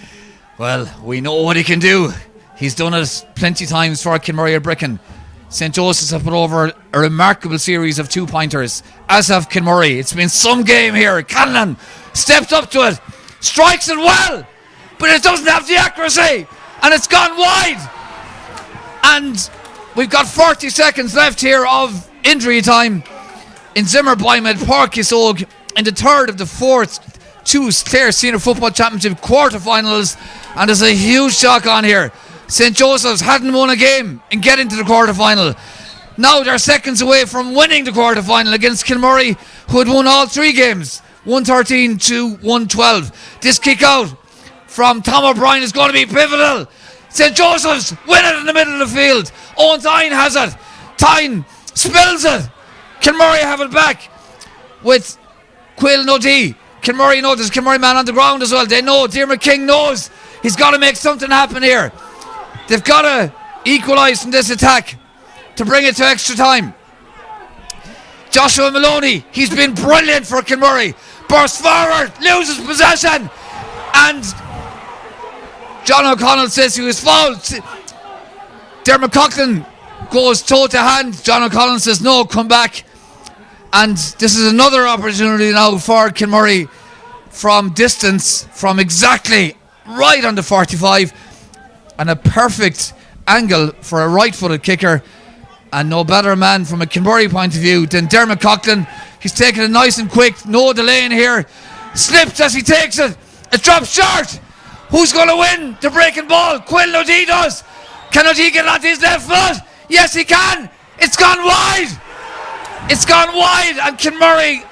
S1: Well, we know what he can do. He's done it plenty times for Kilmurry Ibrickane. St. Joseph's have put over a remarkable series of 2-pointers, as have Kilmurry. It's been some game here. Callan stepped up to it, strikes it well, but it doesn't have the accuracy, and it's gone wide. And we've got 40 seconds left here of injury time in Zimmer Boymed Parkisog in the third of the fourth TUS Clare Senior Football Championship quarterfinals, and there's a huge shock on here. St. Joseph's hadn't won a game in getting to the quarterfinal. Now they're seconds away from winning the quarterfinal against Kilmurry, who had won all 3 games, 113 to 112. This kick out from Tom O'Brien is going to be pivotal. St. Joseph's win it in the middle of the field. Owen Tyne has it. Tyne spills it. Kilmurry have it back with Quill Noddy. Kilmurry knows there's Kilmurry man on the ground as well. They know, Diarmuid King knows he's got to make something happen here. They've got to equalise from this attack to bring it to extra time. Joshua Maloney, he's been brilliant for Kilmurry. Bursts forward, loses possession, and John O'Connell says he was fouled. Dermot Coughlin goes toe to hand. John O'Connell says no, come back. And this is another opportunity now for Kilmurry from distance, from exactly right on the 45, and a perfect angle for a right-footed kicker, and no better man from a Kilmurry point of view than Dermot Coughlin. He's taking it nice and quick, no delay in here, slips as he takes it, it drops short. Who's going to win the breaking ball? Quill Noddy does. Can Noddy get onto his left foot? Yes, he can. It's gone wide. It's gone wide, and Kilmurry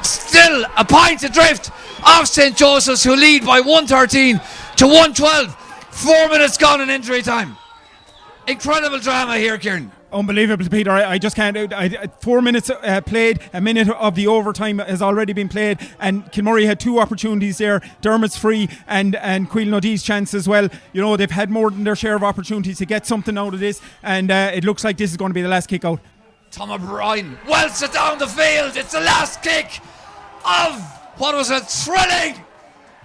S1: still a point adrift of St. Joseph's, who lead by 113 to 112. 4 minutes gone in injury time. Incredible drama here, Kieran.
S2: Unbelievable, Peter. I just can't. 4 minutes played. A minute of the overtime has already been played, and Kilmurry had 2 opportunities there. Dermot's free and Quill Noddy's chance as well. You know, they've had more than their share of opportunities to get something out of this, and it looks like this is going to be the last kick out.
S1: Tom O'Brien welts it down the field. It's the last kick of what was a thrilling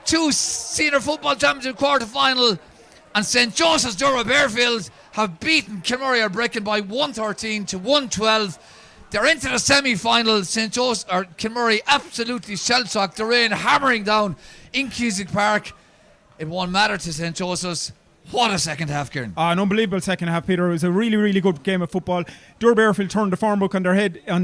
S1: TUS Senior Football Championship quarter-final, and St. Joseph's Doora Barefield have beaten Kilmurry Ibrickane by 113 to 112. They're into the semi-final. St. Joseph or Kilmurry absolutely shell-shocked. The rain hammering down in Cusack Park. It won't matter to St. Joseph's. What a second half, Kieran.
S2: An unbelievable second half, Peter. It was a really, really good game of football. Doora Barefield turned the form book on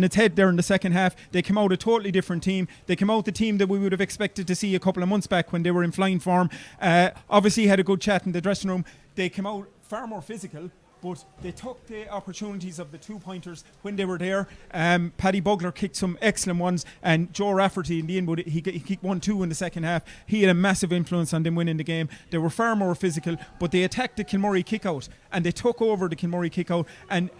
S2: its head there in the second half. They came out a totally different team. They came out the team that we would have expected to see a couple of months back when they were in flying form. Obviously had a good chat in the dressing room. They came out far more physical, but they took the opportunities of the 2-pointers when they were there. Paddy Bugler kicked some excellent ones, and Joe Rafferty in the end, he kicked 1-2 in the second half. He had a massive influence on them winning the game. They were far more physical, but they attacked the Kilmurry kick-out, and they took over the Kilmurry kick-out, and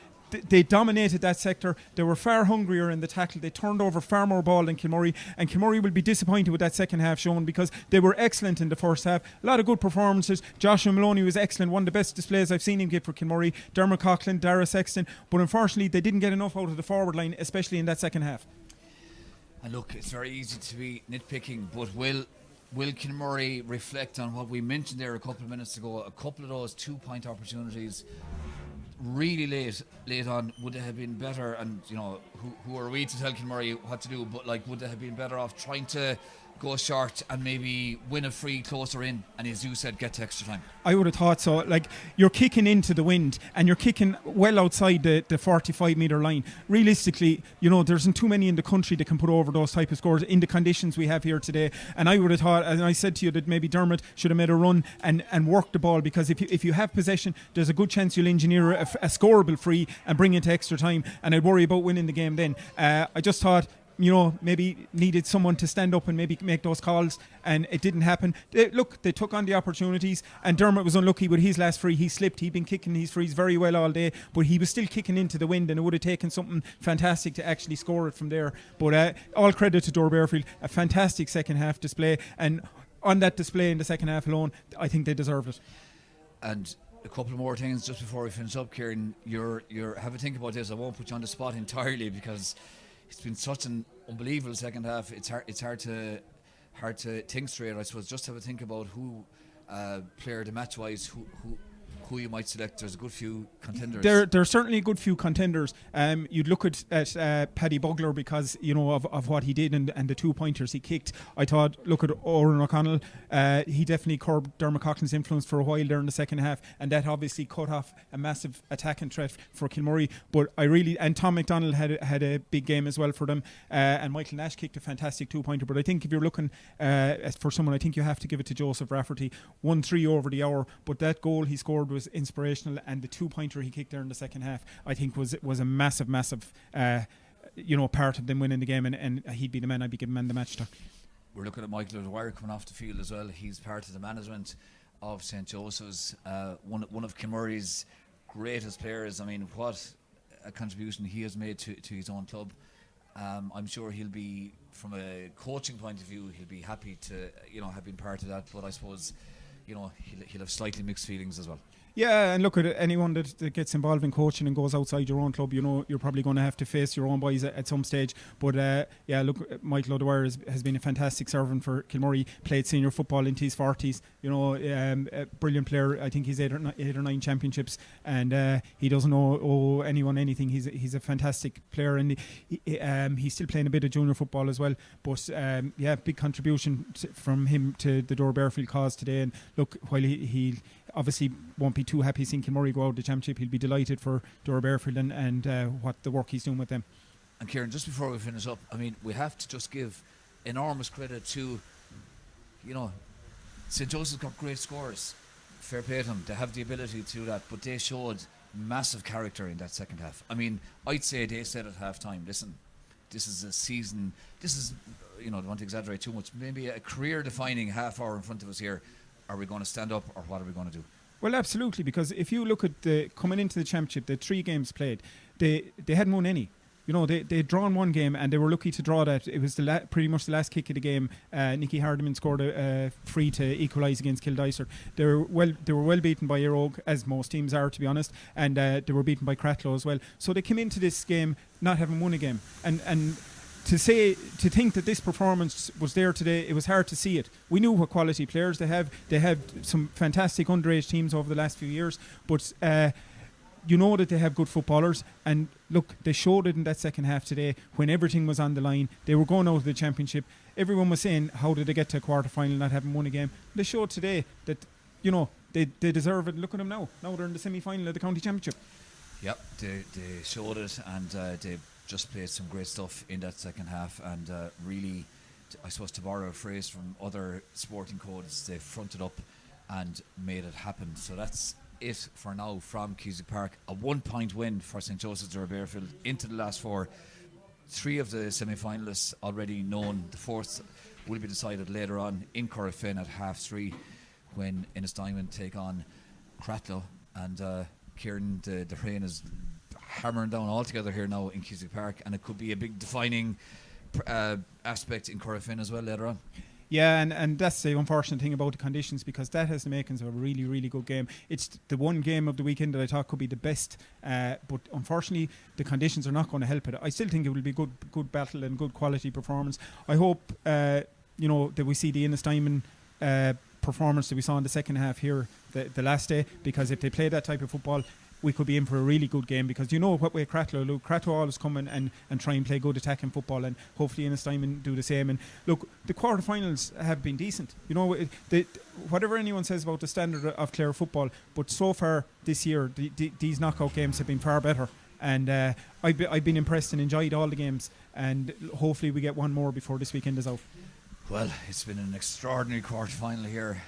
S2: they dominated that sector. They were far hungrier in the tackle. They turned over far more ball than Kilmurry, and Kilmurry will be disappointed with that second half shown, because they were excellent in the first half. A lot of good performances. Joshua Maloney was excellent, one of the best displays I've seen him give for Kilmurry. Dermot Coughlin, Dara Sexton, but unfortunately they didn't get enough out of the forward line, especially in that second half.
S1: And look, it's very easy to be nitpicking, but will Kilmurry reflect on what we mentioned there a couple of minutes ago? A couple of those 2-point opportunities really late on, would they have been better? And you know, who are we to tell Kilmurry what to do? But like, would they have been better off trying to go short and maybe win a free closer in, and as you said, get to extra time?
S2: I would have thought so. Like, you're kicking into the wind and you're kicking well outside the 45-metre line. Realistically, you know, there isn't too many in the country that can put over those type of scores in the conditions we have here today. And I would have thought, and I said to you, that maybe Dermot should have made a run and worked the ball, because if you have possession, there's a good chance you'll engineer a scoreable free and bring it to extra time, and I'd worry about winning the game then. I just thought, you know, maybe needed someone to stand up and maybe make those calls, and it didn't happen. They took on the opportunities, and Dermot was unlucky with his last free. He slipped. He'd been kicking his frees very well all day, but he was still kicking into the wind, and it would have taken something fantastic to actually score it from there. But all credit to Doora Barefield, a fantastic second half display, and on that display in the second half alone, I think they deserved it.
S1: And a couple more things just before we finish up, Kieran. You're have a think about this. I won't put you on the spot entirely because it's been such an unbelievable second half. It's hard to think straight, I suppose. Just have a think about who player the match wise who you might select. There's a good few contenders.
S2: There are certainly a good few contenders. You'd look at Paddy Bugler because of what he did and the 2 pointers he kicked. I thought, look at Oran O'Connell. He definitely curbed Dermot Coughlin's influence for a while there in the second half, and that obviously cut off a massive attacking threat for Kilmurry. But and Tom McDonald had a big game as well for them. And Michael Nash kicked a fantastic 2 pointer. But I think if you're looking for someone, I think you have to give it to Joseph Rafferty. 1-3 over the hour, but that goal he scored was inspirational, and the 2 pointer he kicked there in the second half I think was a massive part of them winning the game, and he'd be the man I'd be giving man the match to.
S1: We're looking at Michael O'Dwyer coming off the field as well. He's part of the management of St. Joseph's, one of Kilmurry's greatest players. I mean, what a contribution he has made to his own club. I'm sure he'll be, from a coaching point of view, he'll be happy to have been part of that, but I suppose he'll have slightly mixed feelings as well.
S2: Yeah, and look at anyone that gets involved in coaching and goes outside your own club, you're probably going to have to face your own boys at some stage. But look, Michael O'Dwyer has been a fantastic servant for Kilmurry, played senior football into his 40s, a brilliant player. I think he's 8 or 9 championships, and he doesn't owe anyone anything. He's a fantastic player, and he's still playing a bit of junior football as well. But big contribution from him to the Doora Barefield cause today. And look, while he obviously won't be too happy seeing Kilmurry go out of the championship, he'll be delighted for Doora Barefield and what the work he's doing with them.
S1: And Kieran, just before we finish up, I mean, we have to just give enormous credit to, St. Joseph's got great scorers. Fair play to them. They have the ability to do that, but they showed massive character in that second half. I mean, I'd say they said at half time, listen, this is a season, I don't want to exaggerate too much, maybe a career defining half hour in front of us here. Are we going to stand up, or what are we going to do?
S2: Well, absolutely, because if you look at coming into the championship, the 3 games played, they hadn't won any. They'd drawn one game, and they were lucky to draw that. It was pretty much the last kick of the game. Nicky Hardiman scored a free to equalise against Kildysart. They were well beaten by Erogue, as most teams are, to be honest, and they were beaten by Cratloe as well. So they came into this game not having won a game, and to think that this performance was there today, it was hard to see it. We knew what quality players they have. They have some fantastic underage teams over the last few years, but that they have good footballers. And look, they showed it in that second half today when everything was on the line. They were going out of the championship. Everyone was saying, how did they get to a quarter final not having won a game? They showed today that they deserve it. Look at them now they're in the semi-final of the county championship.
S1: Yep, they showed it, and they just played some great stuff in that second half, and really, I suppose, to borrow a phrase from other sporting codes, they fronted up and made it happen. So that's it for now from Cusack Park. A 1-point win for St. Joseph's Doora Barefield into the last 4. 3 of the semi-finalists already known. The 4th will be decided later on in Corofin at 3:30 when Innis Diamond take on Cratloe. And Kieran, the rain is hammering down altogether here now in Cusack Park, and it could be a big defining aspect in Corofin as well later on.
S2: Yeah, and that's the unfortunate thing about the conditions, because that has the makings of a really, really good game. It's the one game of the weekend that I thought could be the best, but unfortunately the conditions are not going to help it. I still think it will be good battle and good quality performance. I hope that we see the Innis Diamond performance that we saw in the second half here the last day, because if they play that type of football, we could be in for a really good game, because what way Cratloe always come in and try and play good attacking football, and hopefully Innis Diamond do the same. And look, the quarterfinals have been decent. Whatever anyone says about the standard of Clare football, but so far this year these knockout games have been far better, and I've been impressed and enjoyed all the games, and hopefully we get one more before this weekend is out.
S1: Well, it's been an extraordinary quarter-final here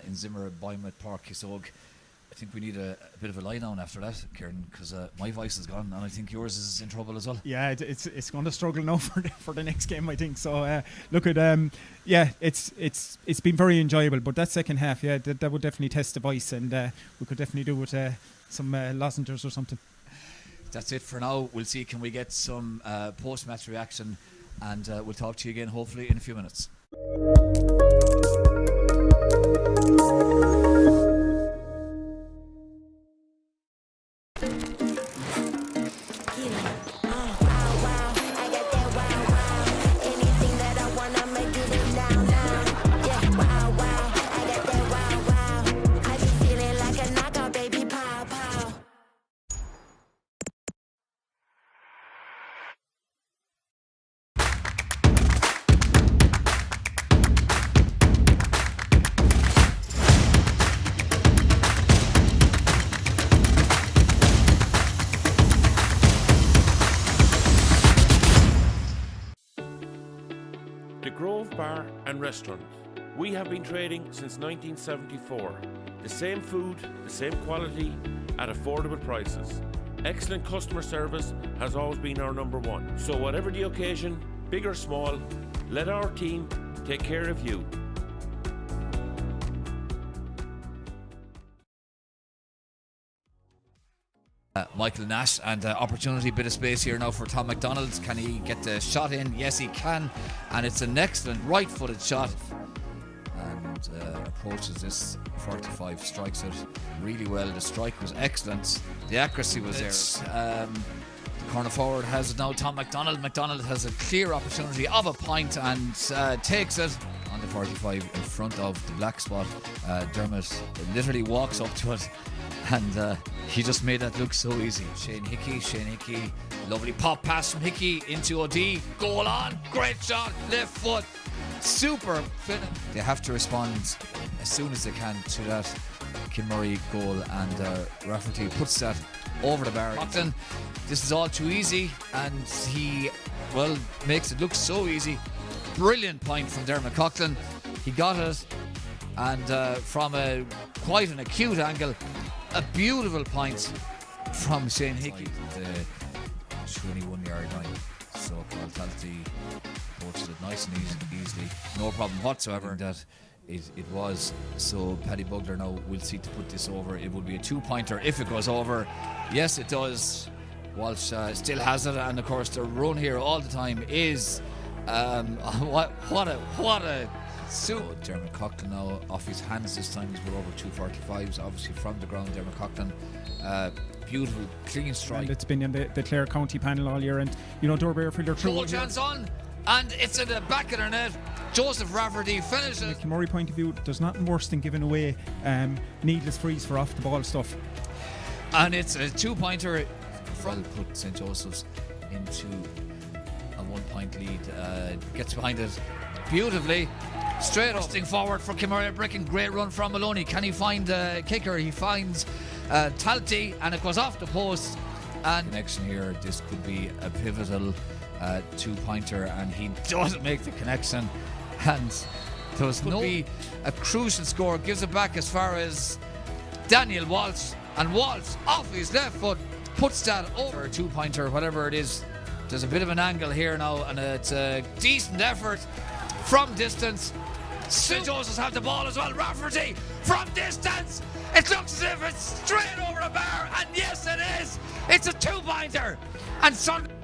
S1: in Zimmer at Boymouth Park, Kisog. I think we need a bit of a lie down after that, Kieran, because my voice is gone, and I think yours is in trouble as well. Yeah,
S2: it's going to struggle now for the next game, I think. So look at it's been very enjoyable, but that second half, that would definitely test the voice, and we could definitely do with some lozenges or something.
S1: That's it for now. We'll see, can we get some post-match reaction, and we'll talk to you again hopefully in a few minutes.
S3: Restaurant. We have been trading since 1974. The same food, the same quality, at affordable prices. Excellent customer service has always been our number one. So whatever the occasion, big or small, let our team take care of you.
S1: Michael Nash, and opportunity, bit of space here now for Tom McDonald. Can he get the shot in? Yes, he can, and it's an excellent right-footed shot, and approaches this 45, strikes it really well. The strike was excellent, the accuracy was there. The corner forward has it now, Tom McDonald. McDonald has a clear opportunity of a point and takes it on the 45 in front of the black spot. Dermot literally walks up to it, and he just made that look so easy. Shane Hickey, lovely pop pass from Hickey into OD. Goal on, great shot, left foot, super fit. They have to respond as soon as they can to that Kilmurry goal, and Rafferty puts that over the bar. Coughlin, this is all too easy, and he, well, makes it look so easy. Brilliant point from Dermot Coughlin. He got it, and from quite an acute angle, a beautiful point from Shane Hickey. The 21-yard line. So Talty approaches it nice and easily, no problem whatsoever. That it was. So Paddy Bugler now will seek to put this over. It will be a 2-pointer if it goes over. Yes, it does. Walsh still has it, and of course the run here all the time is what a so Dermot Coughlin now off his hands this time as well, over 245s, obviously from the ground. Dermot Coughlin, beautiful clean strike.
S2: And it's been in the Clare County panel all year, and you know Doora Barefield are through.
S1: Goal chance on, and it's in the back of their net. Joseph Rafferty finishes.
S2: From a Kilmurry point of view, there's nothing worse than giving away needless frees for off the ball stuff.
S1: And it's a 2-pointer. Well put St. Joseph's into a 1-point lead. Gets behind it beautifully. Straight up forward for Kilmurry Ibrickane. Great run from Maloney. Can he find a kicker? He finds Talty, and it goes off the post. And connection here. This could be a pivotal 2-pointer, and he doesn't make the connection. And there was no be a crucial score. Gives it back as far as Daniel Walsh, and Walsh off his left foot puts that over a 2-pointer, whatever it is. There's a bit of an angle here now, and it's a decent effort from distance. St. Joseph's have the ball as well. Rafferty from distance. It looks as if it's straight over the bar, and yes, it is. It's a 2-pointer, and Sunday.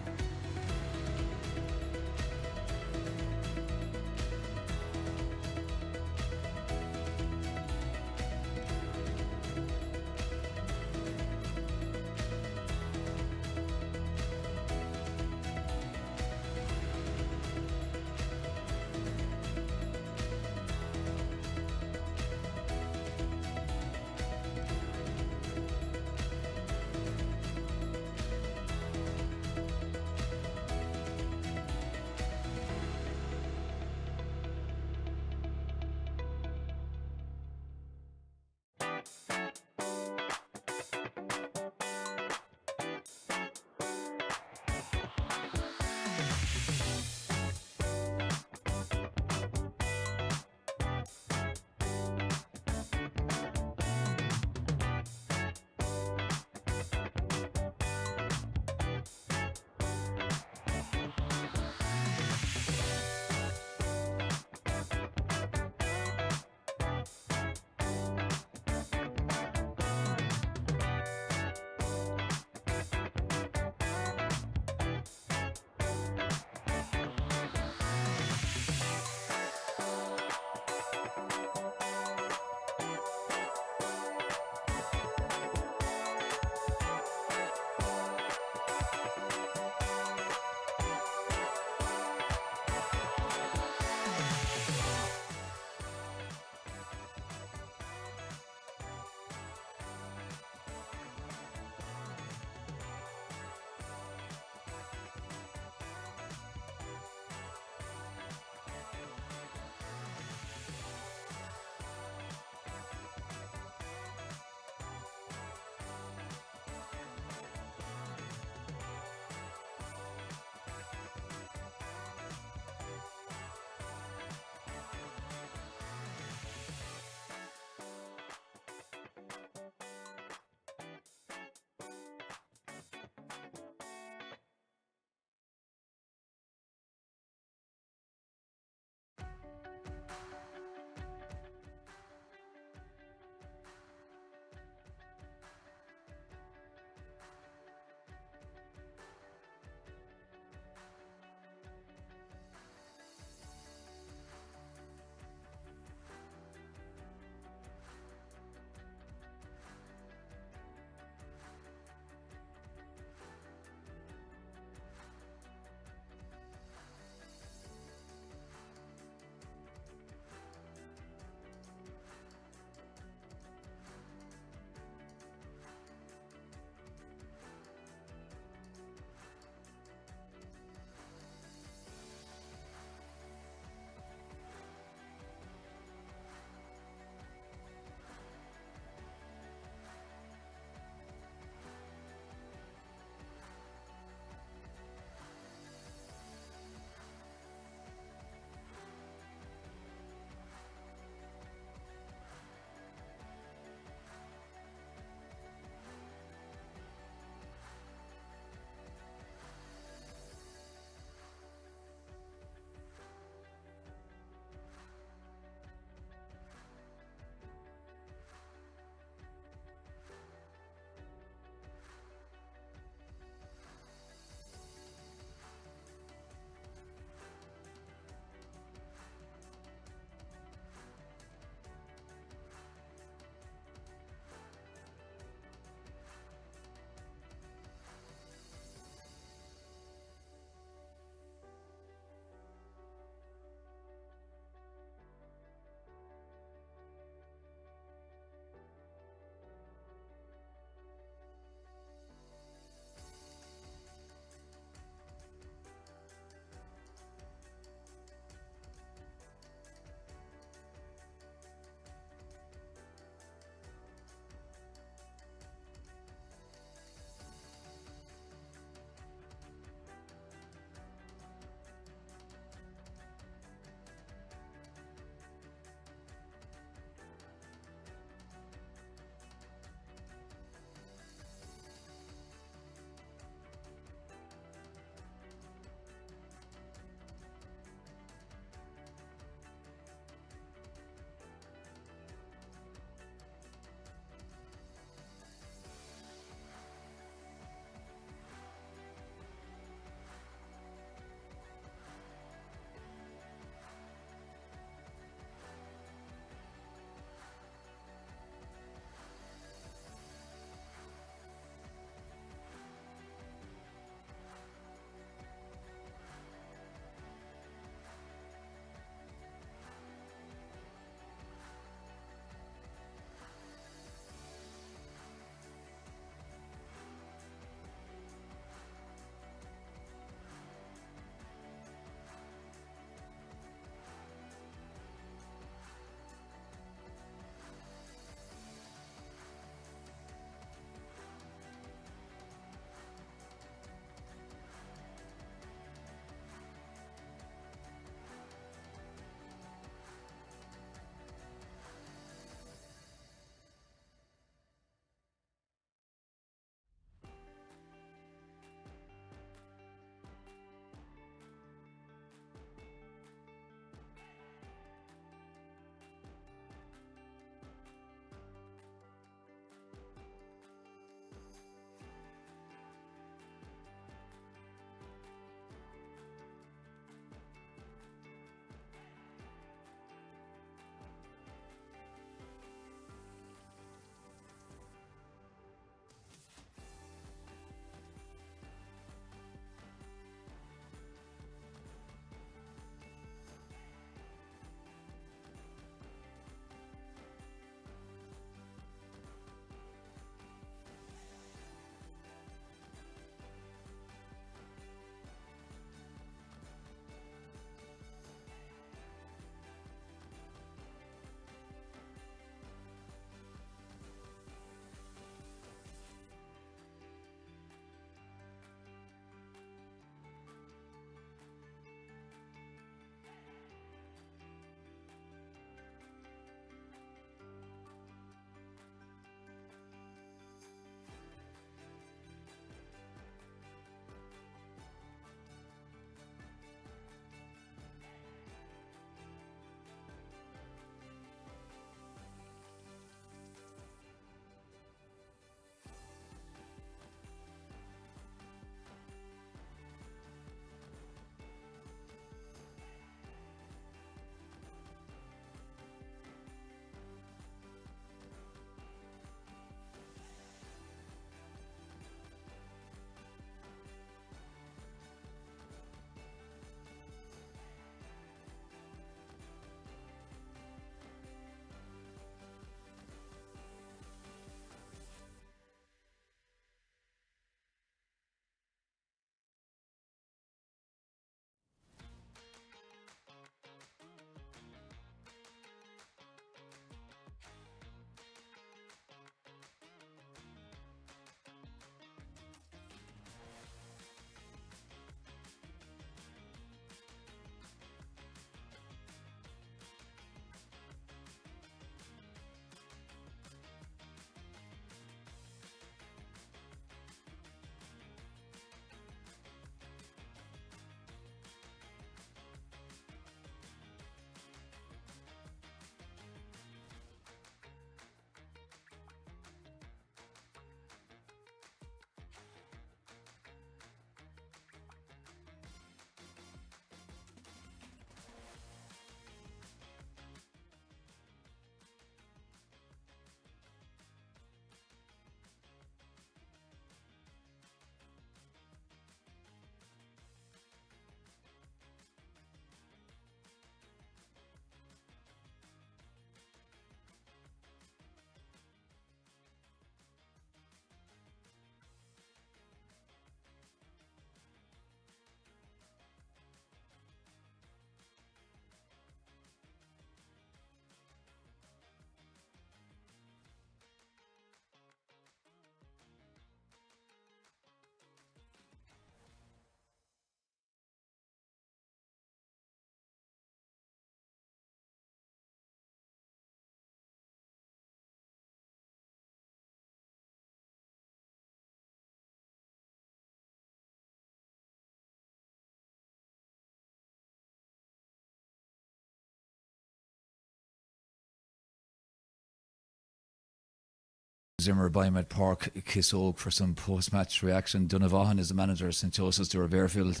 S1: Zimmer Biomet Park Kissogue for some post-match reaction. Donagh Vaughan is the manager of St. Joseph's Doora Barefield,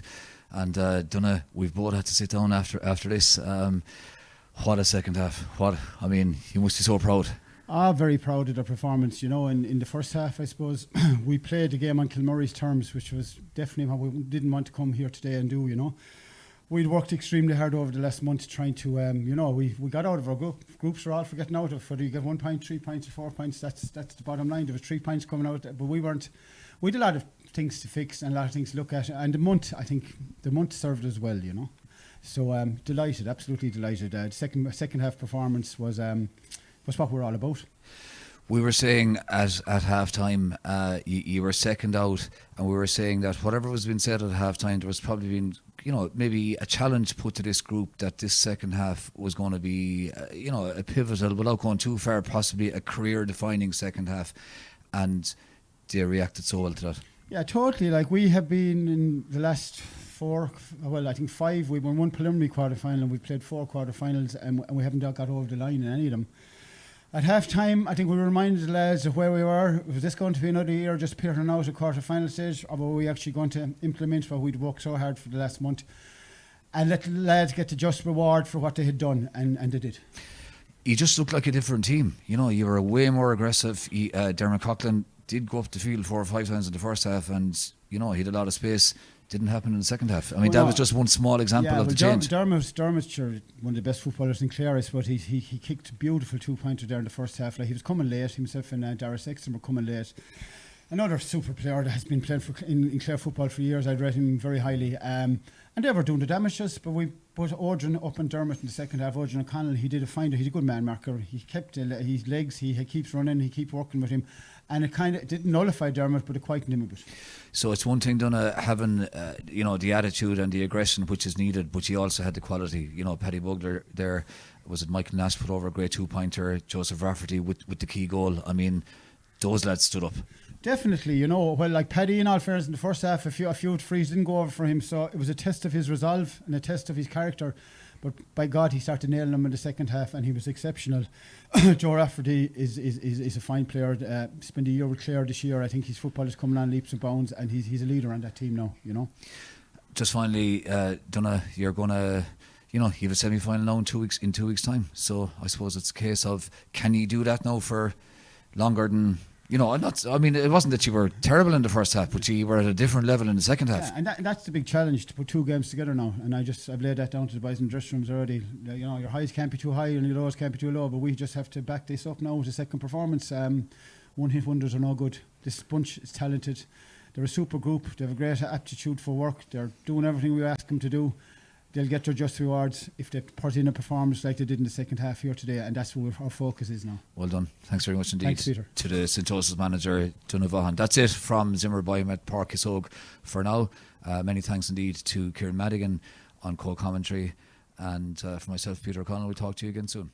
S1: and Donagh, we've both had to sit down after this. What a second half! You must be so proud.
S4: Very proud of the performance. In the first half, I suppose we played the game on Kilmurry's terms, which was definitely what we didn't want to come here today and do. We'd worked extremely hard over the last month trying to, we got out of our groups are all for getting out of. Whether you get 1 point, 3 points, or 4 points, that's the bottom line. There was 3 points coming out, but we had a lot of things to fix and a lot of things to look at. And I think the month served us well, So delighted, absolutely delighted. Second half performance was what we're all about.
S1: We were saying at half time, you were second out, and we were saying that whatever was being said at half time, there was probably been, maybe a challenge put to this group that this second half was going to be, a pivotal, without going too far, possibly a career-defining second half, and they reacted so well to that.
S4: Yeah, totally. Like, we have been in the last 5, we won 1 preliminary quarter-final, and we played 4 quarter-finals, and we haven't got over the line in any of them. At half-time, I think we reminded the lads of where we were. Was this going to be another year just petering out at quarter-final stage, or were we actually going to implement what we'd worked so hard for the last month and let the lads get the just reward for what they had done, and they did.
S1: You just looked like a different team. You were way more aggressive. Dermot Coughlin did go up the field 4 or 5 times in the first half, and he had a lot of space. Didn't happen in the second half. That was just one small example of the change.
S4: Dermot's sure one of the best footballers in Clare, but he kicked a beautiful 2-pointer there in the first half. Like, he was coming late. Himself and Dara Sexton were coming late. Another super player that has been playing in Clare football for years. I'd rate him very highly. And they were doing the damage to us, but we put Ordrin up and Dermot in the second half. Ordrin O'Connell, he did a finder. He's a good man marker. He kept his legs. He keeps running. He keeps working with him. And it kind of didn't nullify Dermot, but it quietened him a bit.
S1: So it's one thing, Donagh, having the attitude and the aggression which is needed, but you also had the quality. Paddy Bugler there, was it Michael Nash put over a great 2-pointer, Joseph Rafferty with the key goal. Those lads stood up.
S4: Definitely, like Paddy, in all fairness, in the first half, a few frees didn't go over for him, so it was a test of his resolve and a test of his character. But by God, he started nailing them in the second half, and he was exceptional. Joe Rafferty is a fine player. Spent a year with Clare this year. I think his football is coming on leaps and bounds, and he's a leader on that team now.
S1: Just finally, Donagh, you're gonna, you have a semi-final now in 2 weeks' time. So I suppose it's a case of, can you do that now for longer than? It wasn't that you were terrible in the first half, but you were at a different level in the second half.
S4: Yeah, and that's the big challenge, to put 2 games together now. And I've laid that down to the boys in the dressing rooms already. Your highs can't be too high and your lows can't be too low, but we just have to back this up now with a second performance. One-hit wonders are no good. This bunch is talented. They're a super group. They have a great aptitude for work. They're doing everything we ask them to do. They'll get their just rewards if they put in a performance like they did in the second half here today, and that's where our focus is now.
S1: Well done. Thanks very much indeed.
S4: Thanks, Peter.
S1: To the St. Joseph's manager, Donagh Vaughan. That's it from Zimmer Biomet Park Kissogue for now. Many thanks indeed to Kieran Madigan on co-commentary, and for myself, Peter O'Connell. We'll talk to you again soon.